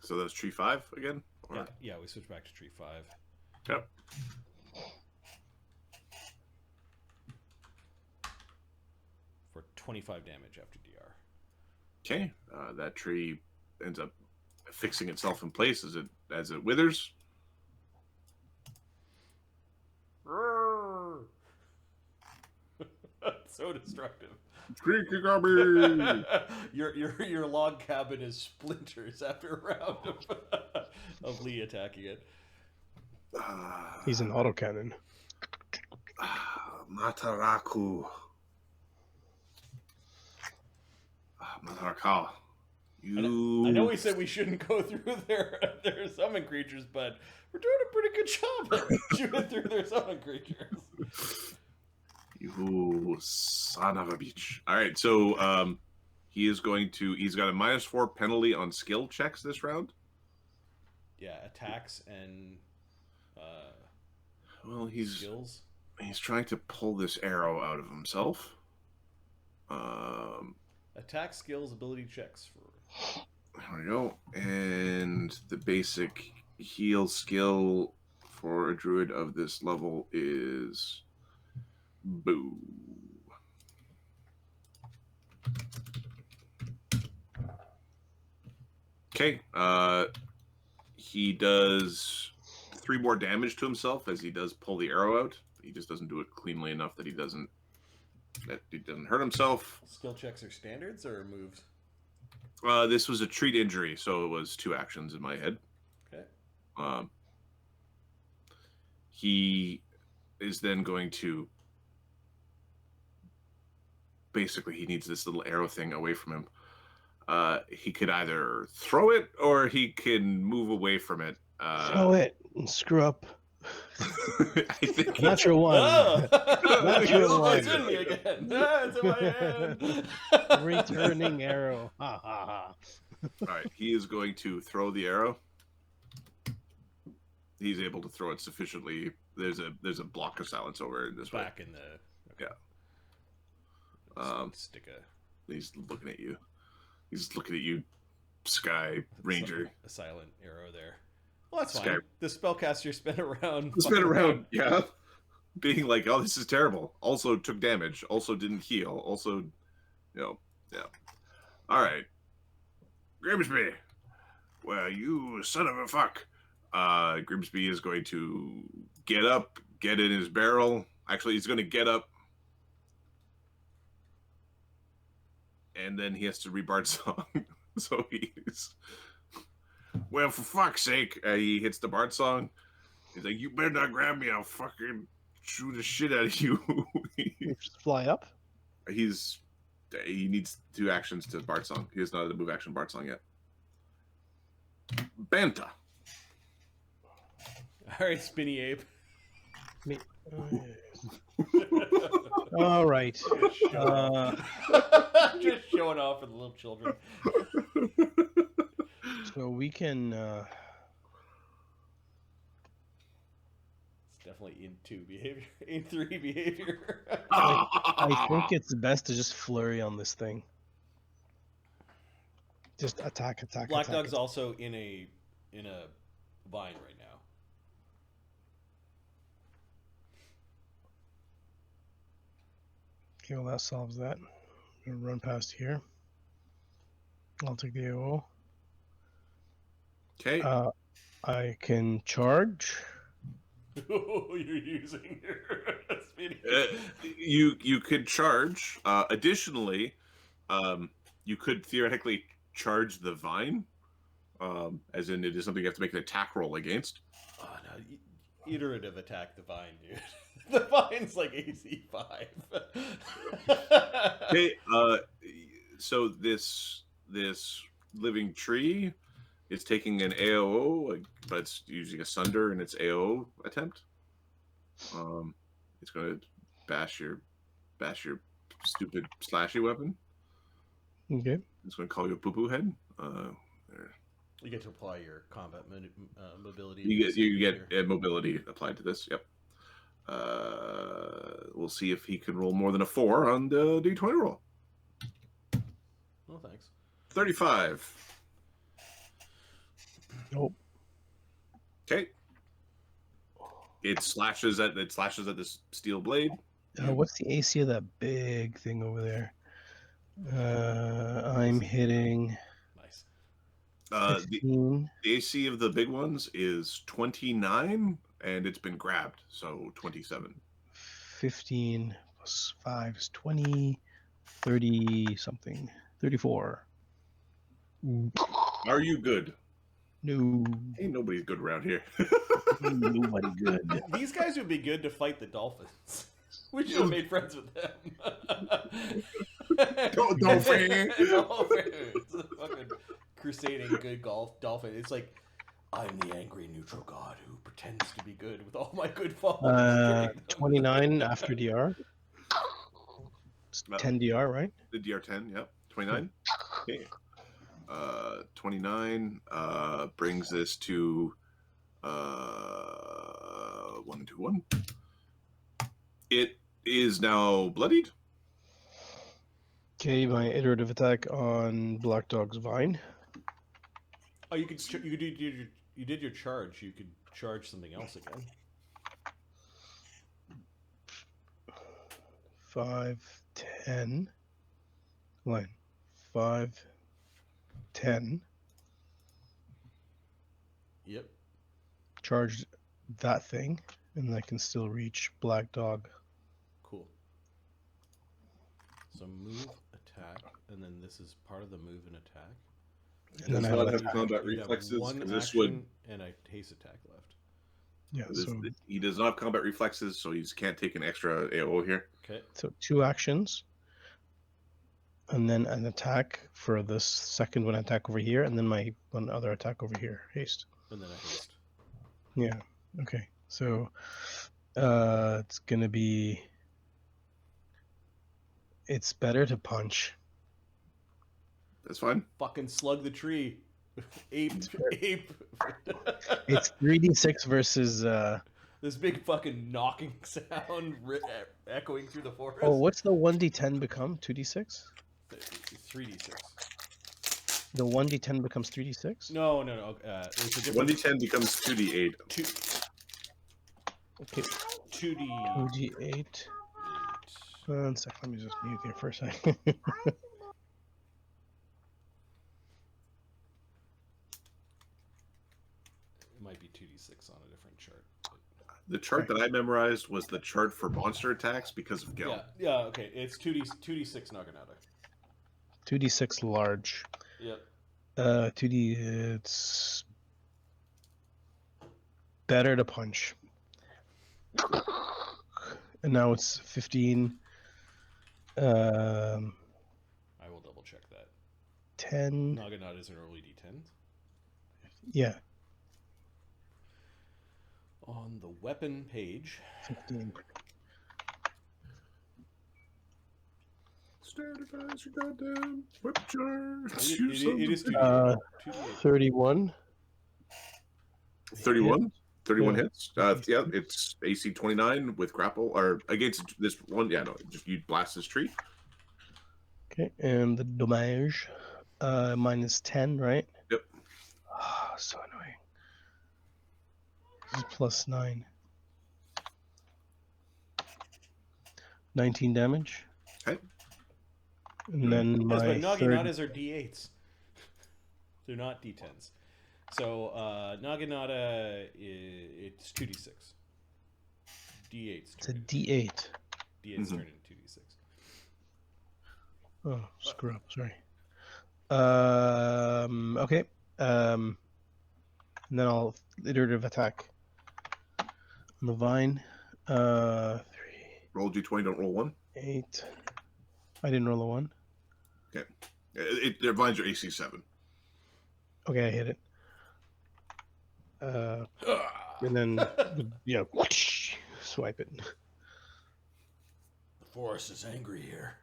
So that's tree 5 again? Or... Yeah, we switch back to tree 5. Yep. For 25 damage after DR. Okay. That tree ends up fixing itself in place as it withers. So destructive. Creaky garbage. Your log cabin is splinters after a round of Lee attacking it. He's an autocannon. Mataraku. Matarakal. I know we said we shouldn't go through their summon creatures, but we're doing a pretty good job at shooting through their summon creatures. You son of a bitch. All right, so He's got a -4 penalty on skill checks this round. Yeah, attacks and Well, he's skills. He's trying to pull this arrow out of himself. Attack, skills, ability checks for. There we go. And the basic heal skill for a druid of this level is boo. Okay. He does 3 more damage to himself as he does pull the arrow out. He just doesn't do it cleanly enough that he doesn't hurt himself. Skill checks are standards or moves? This was a treat injury, so it was 2 actions in my head. Okay. He is then going to basically he needs this little arrow thing away from him. He could either throw it or he can move away from it. Throw it and screw up. I think Natural one. Oh! Natural one. It's in me again. It's in my hand. Returning arrow. Ha ha ha. All right, he is going to throw the arrow. He's able to throw it sufficiently. There's a block of silence over this way. Back in the. Yeah. Stick a. He's looking at you. He's looking at you, Sky Ranger. A silent arrow there. Well, that's Sky. fine. The spellcaster spin around. Spin around, yeah. Being like, oh, this is terrible. Also took damage. Also didn't heal. Also, yeah. All right. Grimsby. Well, you son of a fuck. Grimsby is going to get up, get in his barrel. Actually, he's going to get up. And then he has to read Bard's song. So he's... Well, for fuck's sake, he hits the Bard song. He's like, you better not grab me. I'll fucking shoot the shit out of you. Just fly up. He needs 2 actions to Bard song. He has not a move action Bard song yet. Banta. All right, Spinning Ape. All right. Just showing off for the little children. So we can. It's definitely in 2 behavior, in 3 behavior. I think it's best to just flurry on this thing. Just attack. Black attack, Dog's attack. also in a vine right now. Okay, well that solves that. I'm gonna run past here. I'll take the AO. Okay. I can charge. You're using your Spinning You could charge. Additionally, you could theoretically charge the vine, as in it is something you have to make an attack roll against. Oh no, iterative attack the vine, dude. The vine's like AC 5. Okay. So this living tree is taking an AOO, but it's using a sunder in its AOO attempt. It's going to bash your stupid slashy weapon. Okay. It's going to call you a poo-poo head. You get to apply your combat mobility. You get mobility applied to this. Yep. We'll see if he can roll more than a 4 on the D20 roll. Oh, thanks. 35. Nope. Okay. It slashes at this steel blade. What's the AC of that big thing over there? I'm hitting. Nice. The AC of the big ones is 29, and it's been grabbed, so 27. 15 plus 5 is 20, 30 something, 34. Are you good? No. Ain't nobody's good around here. Nobody good. These guys would be good to fight the dolphins. We should have made friends with them. Dolphin! It's a fucking crusading good dolphin. It's like, I'm the angry neutral god who pretends to be good with all my good followers. 29 after DR. It's 10 DR, right? The DR10, yep. 29. Okay. 29 brings this to 1, 2, 1. It is now bloodied. Okay, my iterative attack on Black Dog's Vine. Oh, you did your charge. You could charge something else again. 5, 10. Line. 5, 10. Yep. Charged that thing, and I can still reach Black Dog. Cool. So move, attack, and then this is part of the move and attack. And then Does I not have have attack. combat You'd have reflexes one because this action would. and a haste attack left. Yeah, so He does not have combat reflexes, so he just can't take an extra AO here. Okay. 2 actions, and then an attack for this second one attack over here, and then my one other attack over here, haste. And then a haste. Yeah. Okay. So it's gonna be. It's better to punch. That's fine. Fucking slug the tree. Ape. It's 3d6 versus. This big fucking knocking sound echoing through the forest. Oh, what's the 1d10 become? 2d6. 3d6. The 1d10 becomes 3d6. No. It's a different 1d10 becomes 2d8. Okay. 2d. 2d8. 1 sec. Let me just mute here for a second. It might be 2d6 on a different chart. The chart that I memorized was the chart for monster attacks because of Gel. Yeah. Okay. It's 2d6 Naginata. 2d6 large. Yep. 2d. It's better to punch. And now it's 15. I will double check that. 10. Naginata is an early d10. Yeah. On the weapon page. 15. Standardize your goddamn whip charts. It is 2d8. 31. 31? 31 Yeah. hits. Yeah, it's AC 29 with grapple, or against this one. Yeah, no, just you blast this tree. Okay, and the dommage, minus 10, right? Yep. Oh, so annoying. This is plus 9. 19 damage. Okay. And then Yes, my but third... Naginatas are d8s. They're not d10s. So Naginata, it's 2d6. D8's It's a turn. D8. D8's turn into 2d6. Oh, screw up, sorry. Okay. And then I'll iterative attack on the vine. 3, Roll d20, don't roll 1. 8. I didn't roll a 1. Okay. Their vines are AC 7. Okay, I hit it. And then, yeah, whoosh, swipe it. The forest is angry here.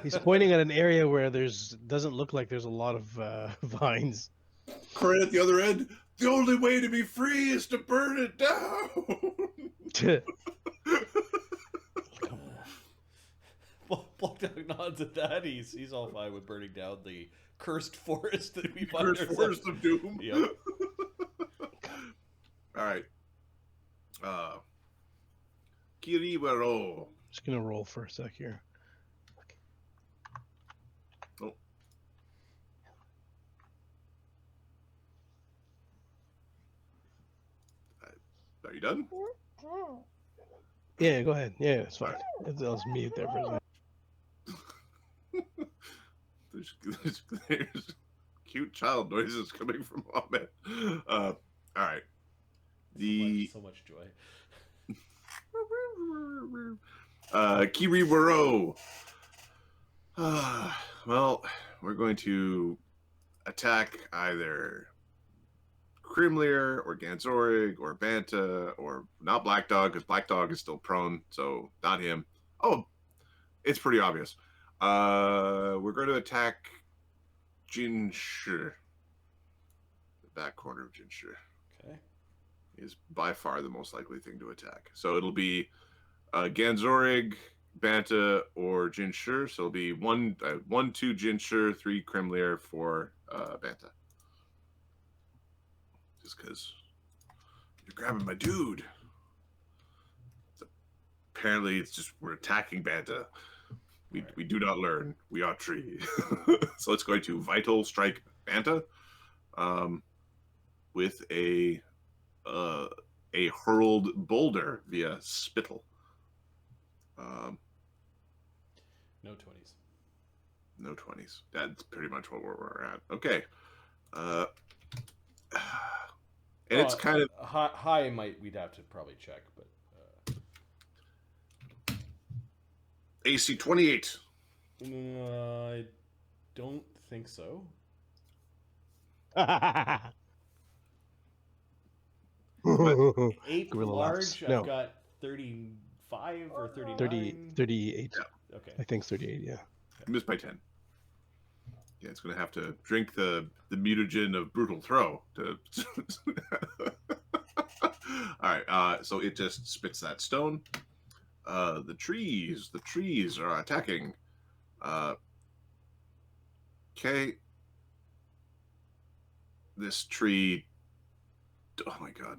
He's pointing at an area where doesn't look like there's a lot of vines. Right at the other end, the only way to be free is to burn it down. Black Dog nods at that. He's all fine with burning down the cursed forest that we find Cursed ourselves. forest of doom. Yep. All right. Kiribaro. Just gonna roll for a sec here. Oh. Are you done? Yeah, go ahead. Yeah, it's fine. I'll just mute there for a second. There's cute child noises coming from Ahmed. All right. So much joy. Kiribaro. Well, we're going to attack either Grimlear or Ganzorig or Banta or not Black Dog, because Black Dog is still prone, so not him. Oh, It's pretty obvious. We're going to attack Jinshi. The back corner of Jinshi. Okay. Is by far the most likely thing to attack. So it'll be Ganzorig, Banta, or Jinshi. So it'll be 1, 2 Jinshi, 3 Kremlier, 4 Banta. Just because you're grabbing my dude. Apparently, it's just we're attacking Banta. We do not learn. We are tree. So it's going to Vital Strike Banta with a hurled boulder via Spittle. No 20s. No 20s. That's pretty much what we're at. Okay. And it's kind of high. We'd have to probably check, but AC 28. I don't think so. Ape Gorilla large. laughs. I've No. got 35 or 39. 38. Yeah. Okay. I think 38. Yeah. I missed by 10. Yeah, it's going to have to drink the mutagen of Brutal Throw to. All right. So it just spits that stone. The trees are attacking. Okay. This tree. Oh my god.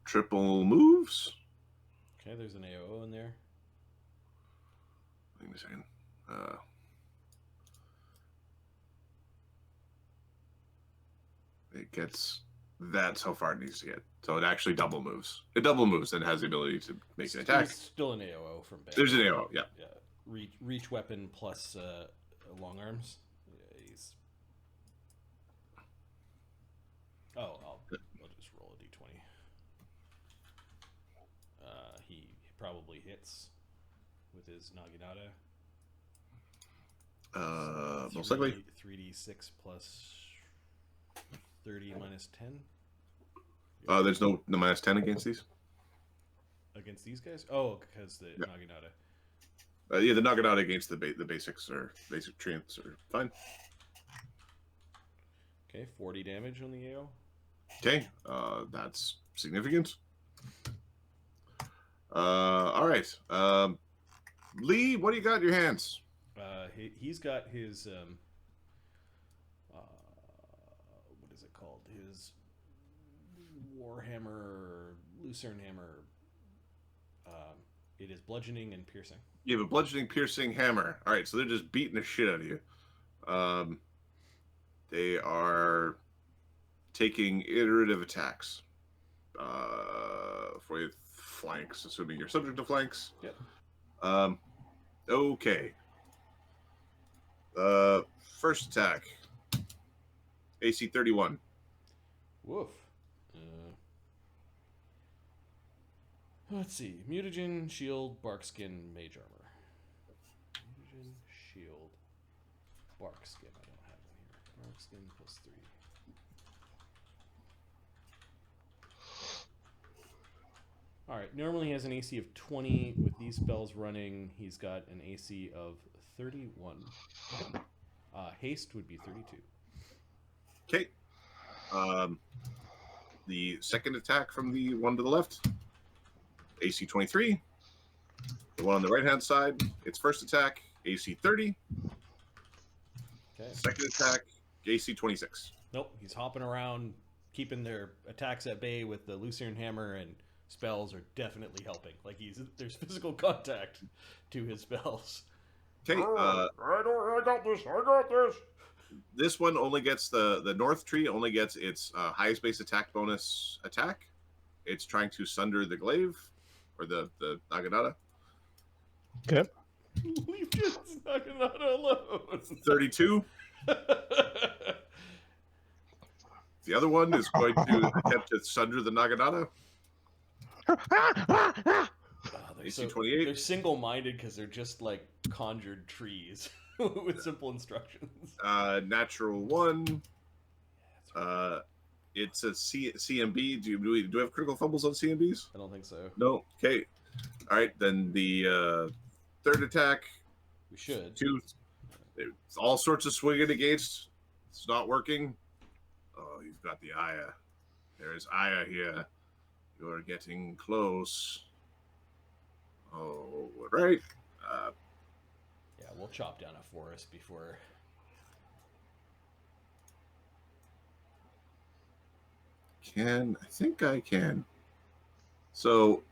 Triple moves. Okay, there's an AO in there. Wait a second. It gets. That's how far it needs to get. So it actually double moves. It double moves and has the ability to make an attack. There's still an AO from Banta. There's an AO, yeah. Reach weapon plus long arms. Yeah, he's... Oh, I'll just roll a d20. He probably hits with his Naginata. Most likely. 3d6 plus 30 minus 10. There's no minus 10 against these. Against these guys? Oh, because the Naginata. Yeah, the Naginata against the basics or basic treants are fine. Okay, 40 damage on the AO. Okay, that's significant. All right. Lee, what do you got in your hands? He's got his what is it called? His Warhammer, Lucerne Hammer. It is bludgeoning and piercing. You have a bludgeoning, piercing hammer. All right, so they're just beating the shit out of you. They are taking iterative attacks for your flanks, assuming you're subject to flanks. Yep. Okay. First attack. AC 31. Woof. Let's see. Mutagen, shield, barkskin, mage armor. Mutagen, shield, barkskin. I don't have one here. Barkskin plus 3. Alright, normally he has an AC of 20. With these spells running, he's got an AC of 31. Haste would be 32. Okay. The second attack from the one to the left. AC 23. The one on the right-hand side, its first attack, AC 30. Okay. Second attack, AC 26. Nope, he's hopping around, keeping their attacks at bay with the Lucerne Hammer, and spells are definitely helping. Like there's physical contact to his spells. Okay. I got this. This one only gets the north tree only gets its highest base attack bonus attack. It's trying to sunder the glaive or the Naginata. Okay. Leave just Naginata alone. 32. The other one is going to attempt to sunder the Naginata. AC 28. They're single-minded because they're just like conjured trees with simple instructions. Natural 1. It's a CMB. Do we have critical fumbles on CMBs? I don't think so. No. Okay. All right, then the third attack. We should. It's all sorts of swinging against. It's not working. Oh, you've got the Aya. There is Aya here. You're getting close. Oh, right. Yeah, we'll chop down a forest before. I think I can. So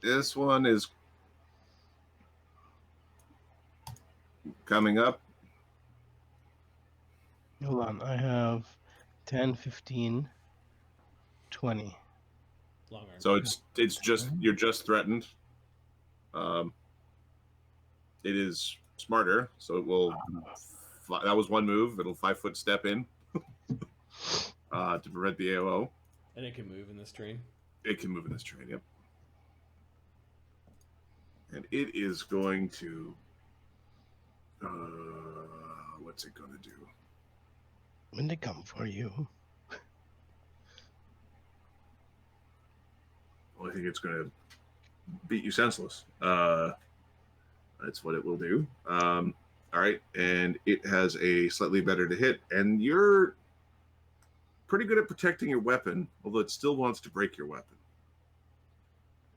this one is coming up. Hold on. I have 10, 15, 20. Long arm. So it's just you're just threatened. It is smarter, so it will. That was one move. It'll 5-foot step in to prevent the AOO. And it can move in this terrain. It can move in this terrain. Yep. And it is going to. What's it going to do? When they come for you. Well, I think it's going to beat you senseless. That's what it will do. All right, and it has a slightly better to hit, and you're pretty good at protecting your weapon, although it still wants to break your weapon.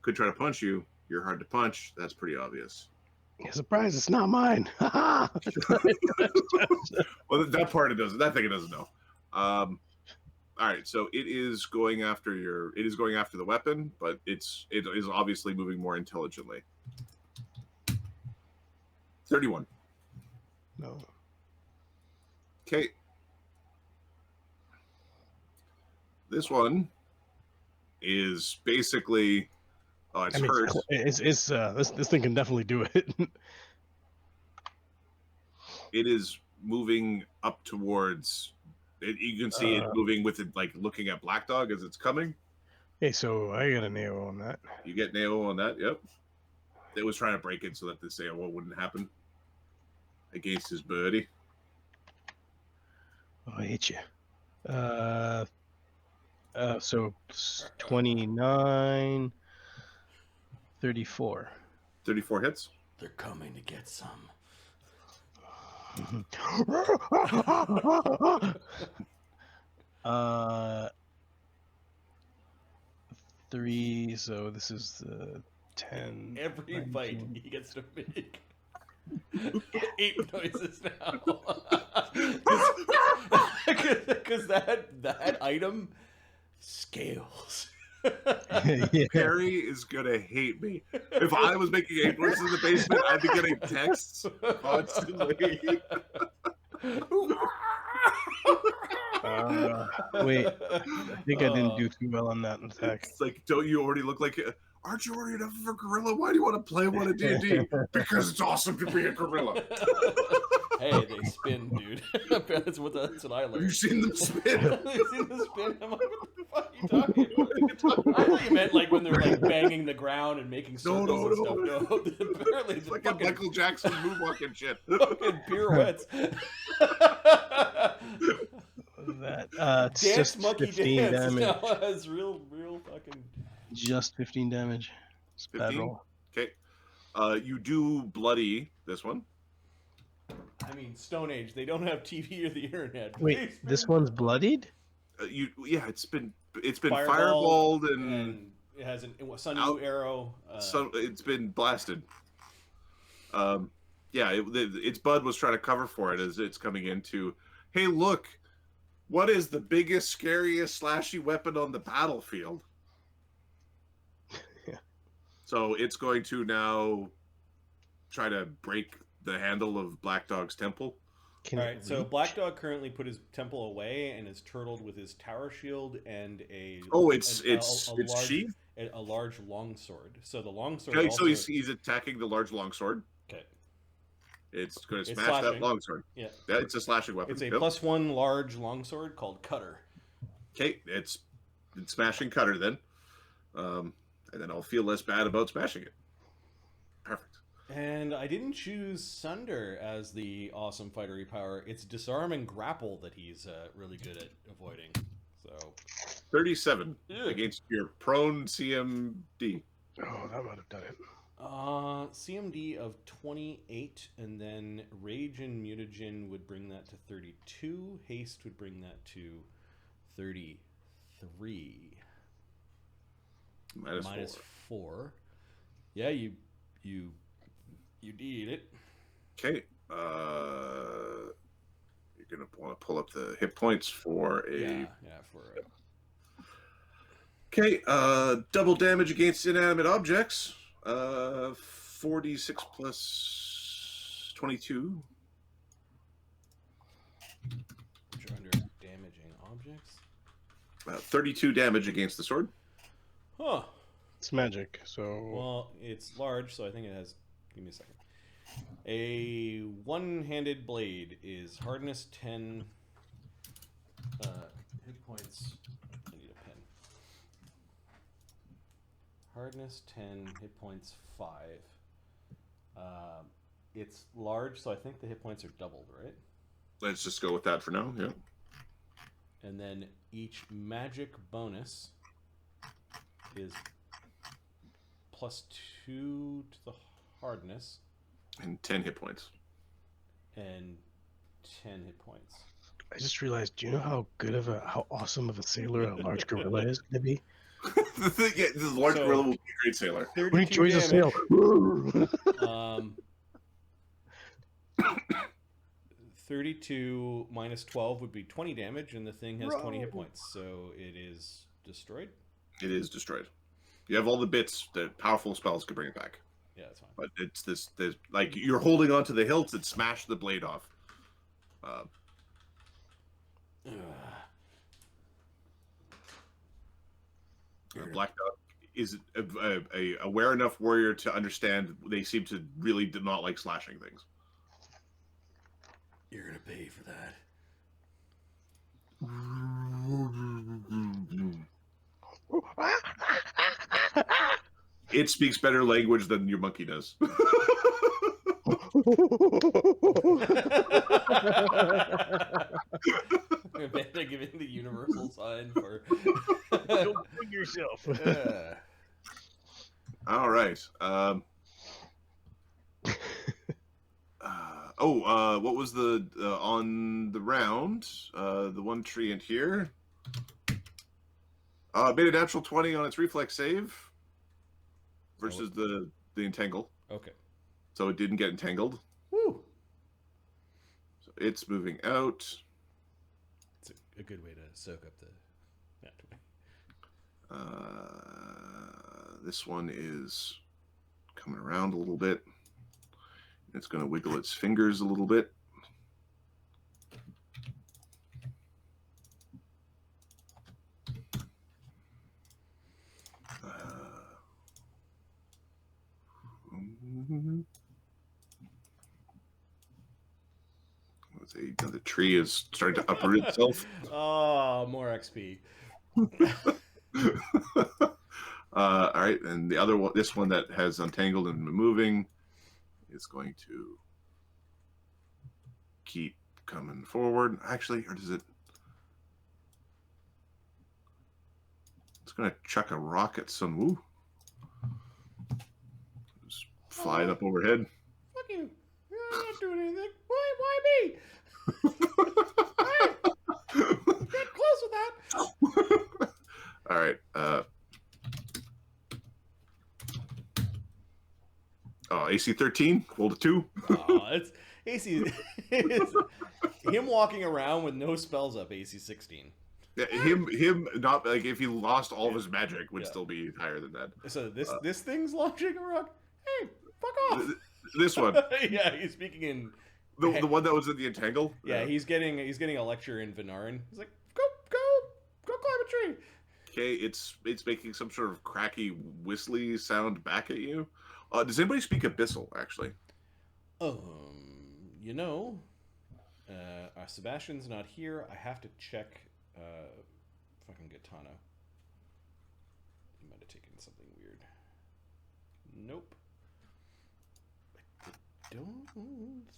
Could try to punch you. You're hard to punch. That's pretty obvious. Surprise! It's not mine. Well, that part it doesn't. That thing it doesn't know. All right, so it is going after It is going after the weapon, but it is obviously moving more intelligently. 31. No. Okay. This one is basically. Oh, it's hurt. This thing can definitely do it. It is moving up towards. You can see it moving with it, like looking at Black Dog as it's coming. Hey, so I got an AO on that. You get an AO on that. Yep. It was trying to break it so that this AO wouldn't happen against his birdie. Oh, I hit you. So 29, 34. 34 hits. They're coming to get some. 3. So this is 10. Every 19. bite he gets to make 8 noises now. Because that item scales. Yeah. Perry is gonna hate me. If I was making 8 noises in the basement, I'd be getting texts constantly. Wait, I think I didn't do too well on that attack. It's like, don't you already look like? Aren't you already enough of a gorilla? Why do you want to play one of D&D? Because it's awesome to be a gorilla. Hey, they spin, dude. that's what I learned. Have you seen them spin? Have you seen them spin? I'm like, what the fuck are you talking about? I thought you meant like when they're like banging the ground and making circles and stuff. No, apparently It's the like a fucking, Michael Jackson moonwalking shit. fucking pirouettes. That it's Dance just Monkey 15 Dance damage. now has real fucking. Just 15 damage. It's a bad 15? roll. Okay. You do bloody this one. I mean, Stone Age. They don't have TV or the internet. Wait, this one's bloodied? It's been Fireball fireballed and it has a Sun arrow. it's been blasted. Its bud was trying to cover for it as it's coming into. Hey, look! What is the biggest, scariest, slashy weapon on the battlefield? Yeah. So it's going to now try to break the handle of Black Dog's temple. Can All it right, so reach? Black Dog currently put his temple away and is turtled with his tower shield and a sheath. a large longsword. So the longsword. Okay, also, so he's attacking the large longsword. okay. It's going to It's smash that slashing. longsword. Yeah. Yeah, it's a slashing weapon. It's a Yep. +1 large longsword called Cutter. Okay, it's smashing cutter then, and then I'll feel less bad about smashing it. Perfect. And I didn't choose Sunder as the awesome fightery power. It's disarm and grapple that he's really good at avoiding. So 37 Yeah. against your prone CMD. Oh, that might have done it. CMD of 28, and then Rage and Mutagen would bring that to 32. Haste would bring that to 33. Minus 4. Yeah, you need it. Okay. You're gonna want to pull up the hit points for a. Okay. Double damage against inanimate objects. 46 plus 22. Which are under damaging objects. 32 damage against the sword. Huh. It's magic, so. Well, it's large, so I think it has. Give me a second. A one-handed blade is hardness 10. Hit points. I need a pen. Hardness 10. Hit points 5. It's large, so I think the hit points are doubled, right? Let's just go with that for now. Yeah. And then each magic bonus is plus 2 to the hardness. And 10 hit points. And 10 hit points. I just realized, do you know how awesome of a sailor a large gorilla is going to be? The large gorilla will be a great sailor. When he joins a sail. 32 minus 12 would be 20 damage, and the thing has 20 hit points, so it is destroyed. It is destroyed. You have all the bits that powerful spells could bring it back. Yeah, that's fine. But it's this like you're holding onto the hilts and smash the blade off. Black Dog is a aware enough warrior to understand they seem to really do not like slashing things. You're gonna pay for that. It speaks better language than your monkey does. Banta giving the universal sign for Don't put yourself. All right. What was the on the round? The one treant here. Made a natural 20 on its reflex save versus the entangle. Okay. So it didn't get entangled. Woo! So it's moving out. It's a good way to soak up the. This one is coming around a little bit. It's going to wiggle its fingers a little bit. The tree is starting to uproot itself. Oh, more XP. All right, and the other one, this one that has untangled and moving, is going to keep coming forward. Actually, or does it? It's going to chuck a rock at Sunwoo. Just flying up overhead. Fuck you! You're not doing anything. Why me? Get close with that. All right. AC 13, roll to 2. It's AC. It's him walking around with no spells up. AC 16. Yeah, him not like if he lost all of his magic would still be higher than that. So this thing's launching a rock. Hey, fuck off! This one. Yeah, he's speaking in the one that was in the entangle. Yeah, he's getting a lecture in Venarin. He's like, go climb a tree. Okay, it's making some sort of cracky whistly sound back at you. Does anybody speak Abyssal actually? Sebastian's not here. I have to check. Fucking Gaetano. He might have taken something weird. Nope. I don't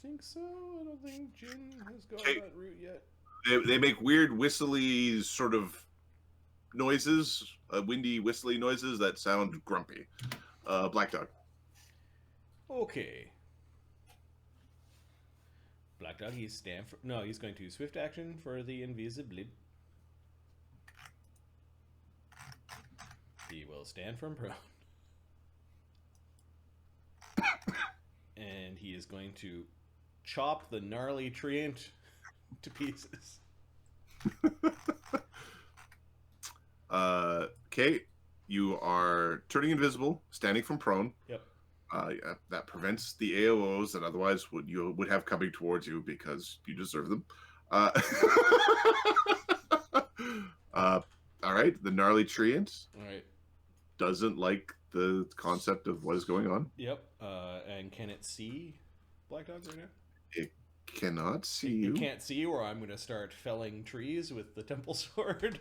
think so. I don't think Jin has gone that route yet. They make weird whistly sort of noises, windy whistly noises that sound grumpy. Black Dog. Okay. Black Dog, he's he's going to swift action for the invisibility. He will stand from prone. And he is going to chop the gnarly treant to pieces. Okay, you are turning invisible, standing from prone. Yep. That prevents the AOs that otherwise would have coming towards you because you deserve them. All right, the gnarly treant. All right. Doesn't like the concept of what is going on. Yep. And can it see Black Dog right now? It cannot see you. It can't see you, or I'm going to start felling trees with the temple sword.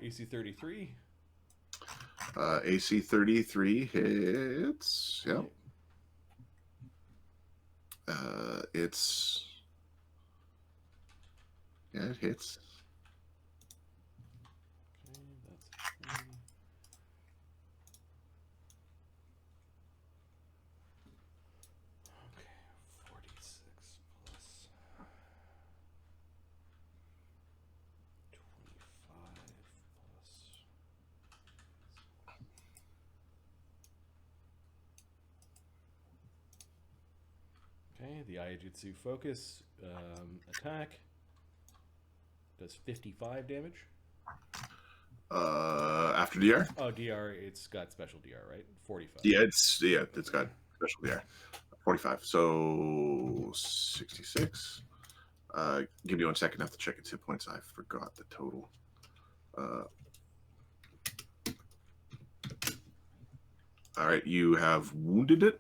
AC 33. AC 33 hits. Yep. It hits. Okay, that's 20. Okay, 46 plus 25 plus. Okay, the Ayajutsu focus attack does 55 damage. After DR? Oh, DR, it's got special DR, right? 45. Yeah, it's got special DR. 45. So 66. Give me 1 second. I have to check its hit points. I forgot the total. All right, you have wounded it.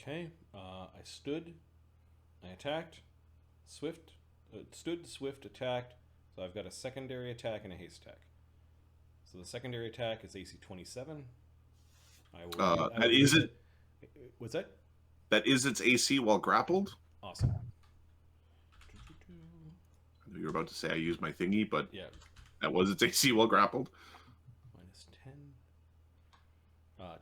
Okay, I stood, I attacked, stood, swift, attacked, so I've got a secondary attack and a haste attack. So the secondary attack is AC 27. What's that? That is its AC while grappled. Awesome. I knew you were about to say I used my thingy, but Yeah. that was its AC while grappled. Minus 10.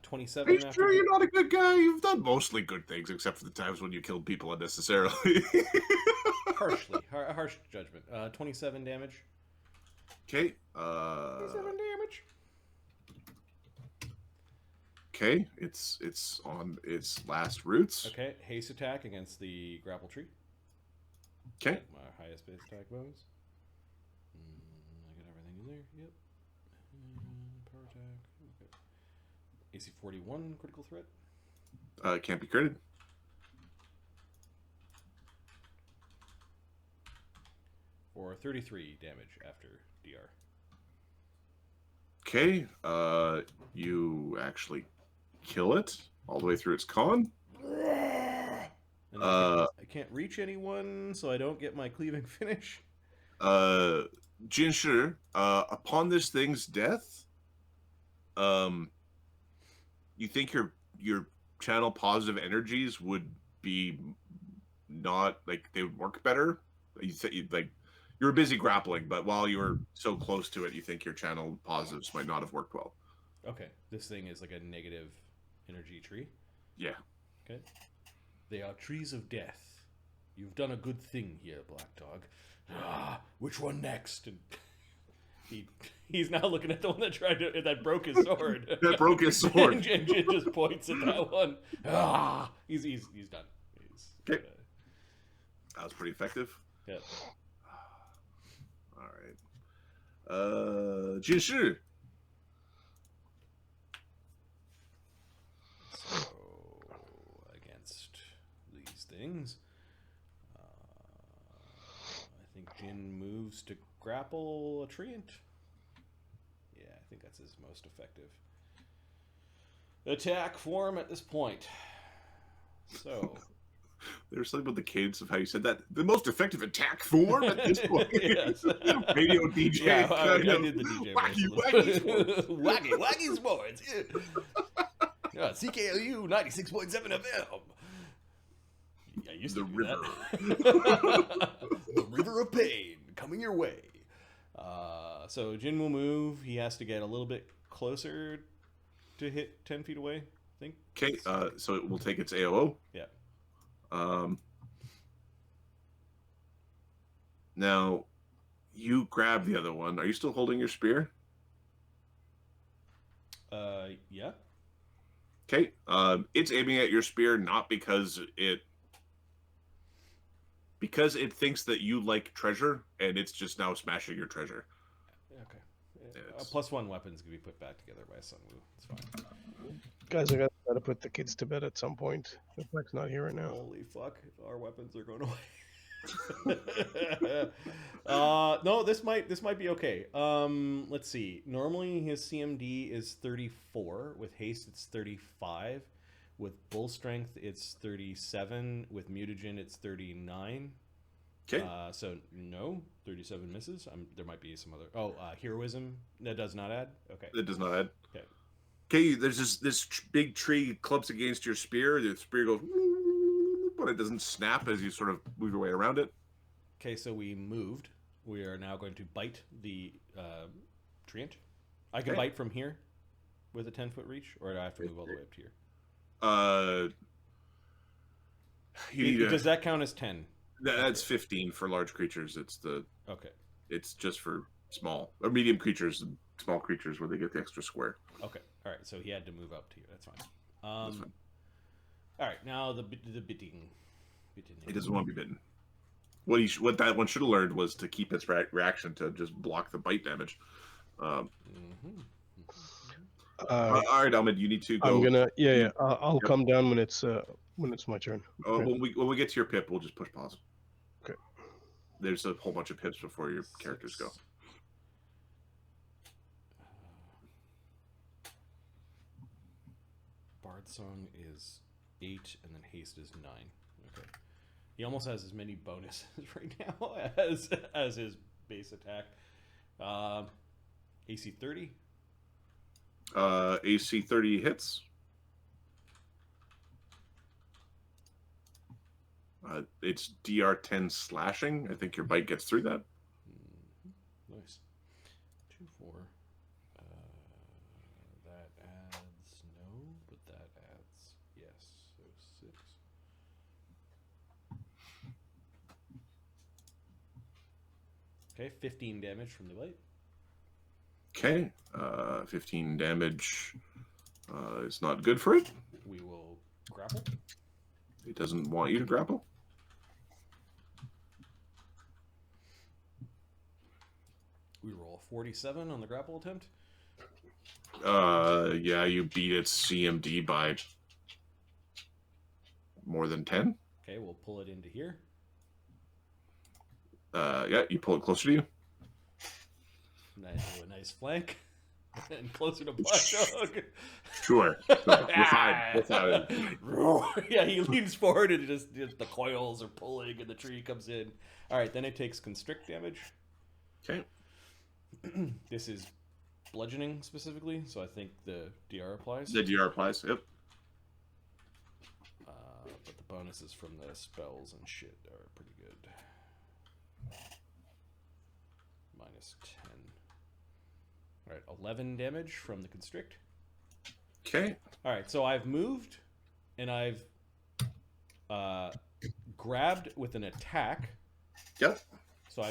27 Are you sure you're not a good guy? You've done mostly good things, except for the times when you killed people unnecessarily. Harsh judgment. 27 damage. Okay. 27 damage. Okay, it's on its last roots. Okay, haste attack against the grapple tree. Okay. My highest base attack bonus. I got everything in there. Yep. Power attack. Okay. AC 41 critical threat. Can't be critted. For 33 damage after DR. Okay. You actually kill it all the way through its con. And I can't reach anyone, so I don't get my cleaving finish. Jinshi, upon this thing's death, you think your channel positive energies would be not like they would work better? You were busy grappling, but while you were so close to it, you think your channel positives might not have worked well. Okay, this thing is like a negative energy tree. Yeah. Okay. They are trees of death. You've done a good thing here, Black Dog. Which one next? And he's now looking at the one that broke his sword. That broke his sword. and Jin just points at that one. He's done. Okay. That was pretty effective. Yeah. All right. Jinshi. So against these things, I think Jin moves to grapple a treant. Yeah, I think that's his most effective attack form at this point. So There's something about the cadence of how you said that. The most effective attack form at this point. Yes. Radio DJ. Yeah, I did the DJ. Wacky sports. wacky sports. Yeah, CKLU 96.7 FM. I used The to do river. that. The river of pain coming your way. So Jin will move. He has to get a little bit closer to hit 10 feet away, I think. Okay, so it will take its AOO. Yeah. Now, you grab the other one. Are you still holding your spear? Yeah. Okay. It's aiming at your spear not because it thinks that you like treasure, and it's just now smashing your treasure. Okay. It's- +1 weapons can be put back together by Sun Wu. It's fine. Guys, I gotta put the kids to bed at some point. The Black's not here right now. Holy fuck! Our weapons are going away. No, this might be okay. Let's see. Normally his CMD is 34. With haste, it's 35. With bull strength, it's 37. With mutagen, it's 39. Okay. So no, 37 misses. There might be some other. Oh, heroism that does not add. Okay. It does not add. Okay. Okay, there's this big tree clumps against your spear. The spear goes, but it doesn't snap as you sort of move your way around it. Okay, so we moved. We are now going to bite the treant. I can Okay. bite from here with a 10-foot reach, or do I have to move all the way up to here? Does that count as 10? That's 15 for large creatures. Okay. It's just for small or medium creatures, and small creatures where they get the extra square. Okay. All right. So he had to move up to you. That's fine. That's fine. All right. Now the bitting. He doesn't want to be bitten. What that one should have learned was to keep its reaction to just block the bite damage. All right, Ahmed, you need to go. I'm gonna I'll come down when it's my turn. When we get to your pip, we'll just push pause. Okay. There's a whole bunch of pips before your characters go. Bard Song is 8, and then haste is 9. Okay. He almost has as many bonuses right now as his base attack. AC 30. AC 30 hits. It's DR 10 slashing. I think your bite gets through that. Nice. 2, 4. That adds no, but that adds yes. So 6. Okay, 15 damage from the bite. Okay, 15 damage is not good for it. We will grapple. It doesn't want you to grapple. We roll 47 on the grapple attempt. Yeah, you beat its CMD by more than 10. Okay, we'll pull it into here. Yeah, you pull it closer to you. Nice, a nice flank. And closer to Black Dog. Sure. We're fine. Yeah, he leans forward and just the coils are pulling and the tree comes in. All right, then it takes constrict damage. Okay. This is bludgeoning specifically, so I think the DR applies. The DR applies, yep. But the bonuses from the spells and shit are pretty good. Minus 10. All right, 11 damage from the constrict. Okay. All right, so I've moved, and I've grabbed with an attack. Yep.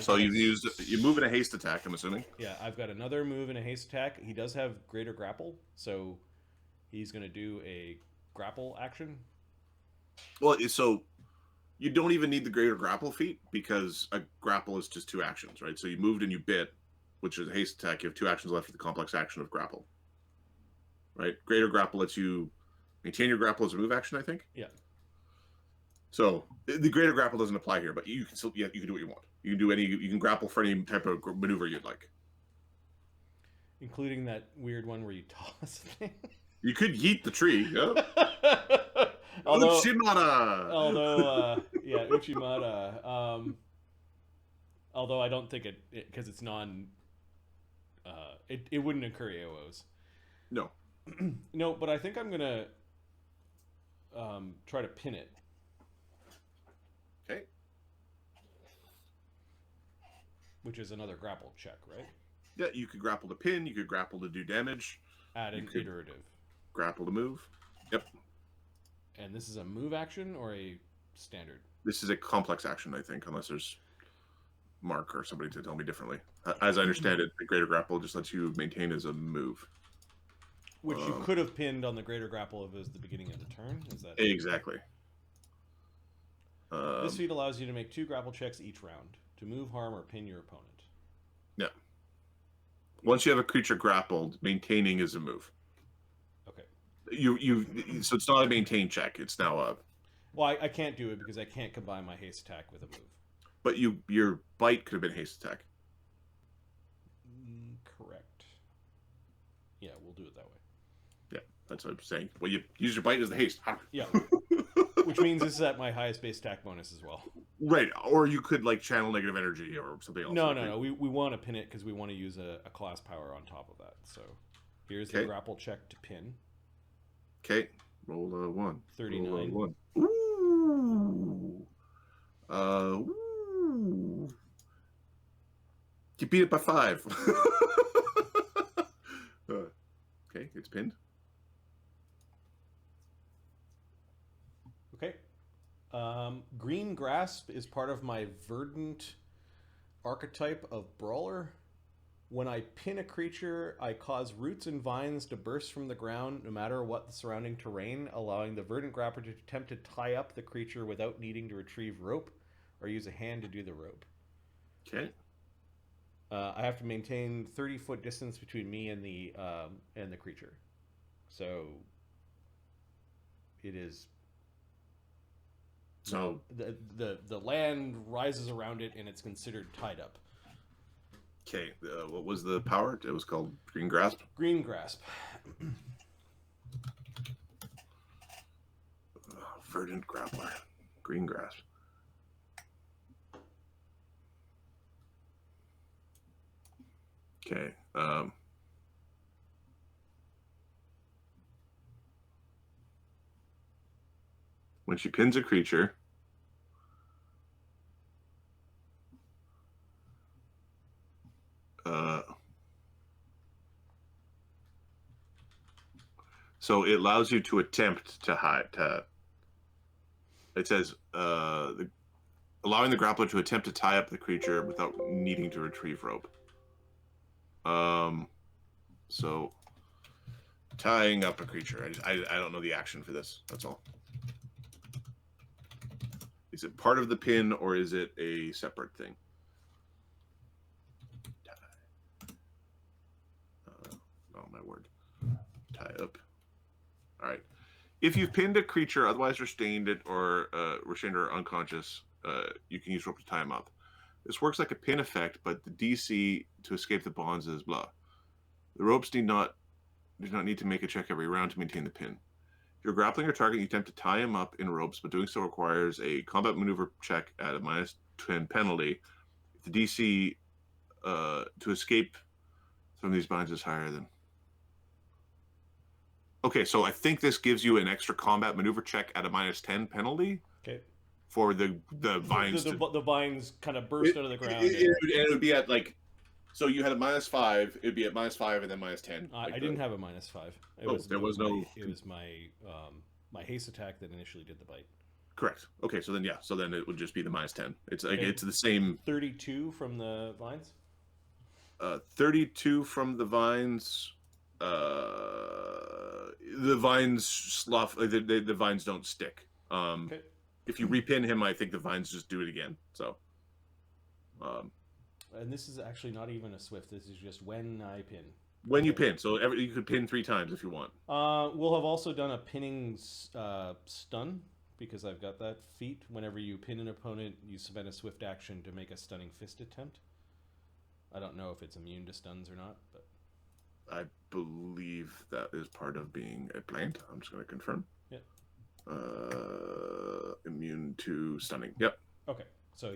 So you move in a haste attack, I'm assuming. Yeah, I've got another move in a haste attack. He does have greater grapple, so he's going to do a grapple action. Well, so you don't even need the greater grapple feat because a grapple is just 2 actions, right? So you moved and you bit, which is a haste attack. You have 2 actions left for the complex action of grapple. Right? Greater grapple lets you maintain your grapple as a move action, I think. Yeah. So the greater grapple doesn't apply here, but you can still you can do what you want. You can grapple for any type of maneuver you'd like. Including that weird one where you toss things. You could yeet the tree. Yep. although Uchimata. Although I don't think it because it's non. It wouldn't incur AOs. No. No, but I think I'm gonna try to pin it. which is another grapple check, right? Yeah, you could grapple to pin, you could grapple to do damage, Add an iterative. grapple to move. Yep. And this is a move action or a standard? This is a complex action, I think, unless there's Mark or somebody to tell me differently. As I understand it, the greater grapple just lets you maintain as a move. Which you could have pinned on the greater grapple if it was the beginning of the turn. Is that exactly? This feat allows you to make 2 grapple checks each round to move, harm, or pin your opponent. Yeah. Once you have a creature grappled, maintaining is a move. Okay. So it's not a maintain check. It's now a. Well, I can't do it because I can't combine my haste attack with a move. But your bite could have been haste attack. Correct. Yeah, we'll do it that way. Yeah, that's what I'm saying. Well, you use your bite as the haste. Yeah. Which means this is at my highest base attack bonus as well. Right, or you could like channel negative energy or something else. No. We want to pin it because we want to use a class power on top of that. So here's the grapple check to pin. Okay, roll a 1. 39. Roll a 1. Ooh. Ooh. You beat it by 5. Okay, it's pinned. Okay. Green Grasp is part of my verdant archetype of brawler. When I pin a creature, I cause roots and vines to burst from the ground no matter what the surrounding terrain, allowing the verdant grappler to attempt to tie up the creature without needing to retrieve rope or use a hand to do the rope. Okay. I have to maintain 30-foot distance between me and the creature. So it is. So the land rises around it and it's considered tied up. Okay, what was the power? It was called Green Grasp. Green Grasp. Verdant Grappler. Green Grasp. Okay. When she pins a creature, so it allows you to attempt to hide. It says allowing the grappler to attempt to tie up the creature without needing to retrieve rope. So tying up a creature. I don't know the action for this. That's all. Is it part of the pin or is it a separate thing? Oh my word. Tie up. All right. If you've pinned a creature, otherwise restrained it or restrained or unconscious, you can use rope to tie him up. This works like a pin effect, but the DC to escape the bonds is blah. The ropes do not need to make a check every round to maintain the pin. If you're grappling your target, you attempt to tie him up in ropes, but doing so requires a combat maneuver check at a -10 penalty. If the DC to escape from these binds is higher than. Okay, so I think this gives you an extra combat maneuver check at a -10 penalty. Okay. For the vines. The vines kind of burst out of the ground. It would be at like. So you had a -5. It would be at -5 and then -10. I didn't have a -5. It was my my haste attack that initially did the bite. Correct. Okay, so then so then it would just be the -10. It's like it's the same. 32 from the vines. 32 from the vines. The vines slough. The vines don't stick. Okay. If you repin him, I think the vines just do it again. So. And this is actually not even a swift. This is just when I pin. When you pin, so you could pin 3 times if you want. We'll have also done a pinning stun because I've got that feat. Whenever you pin an opponent, you spend a swift action to make a stunning fist attempt. I don't know if it's immune to stuns or not, but I believe that is part of being a plant. I'm just going to confirm. Yeah. Immune to stunning. Yep. Okay. So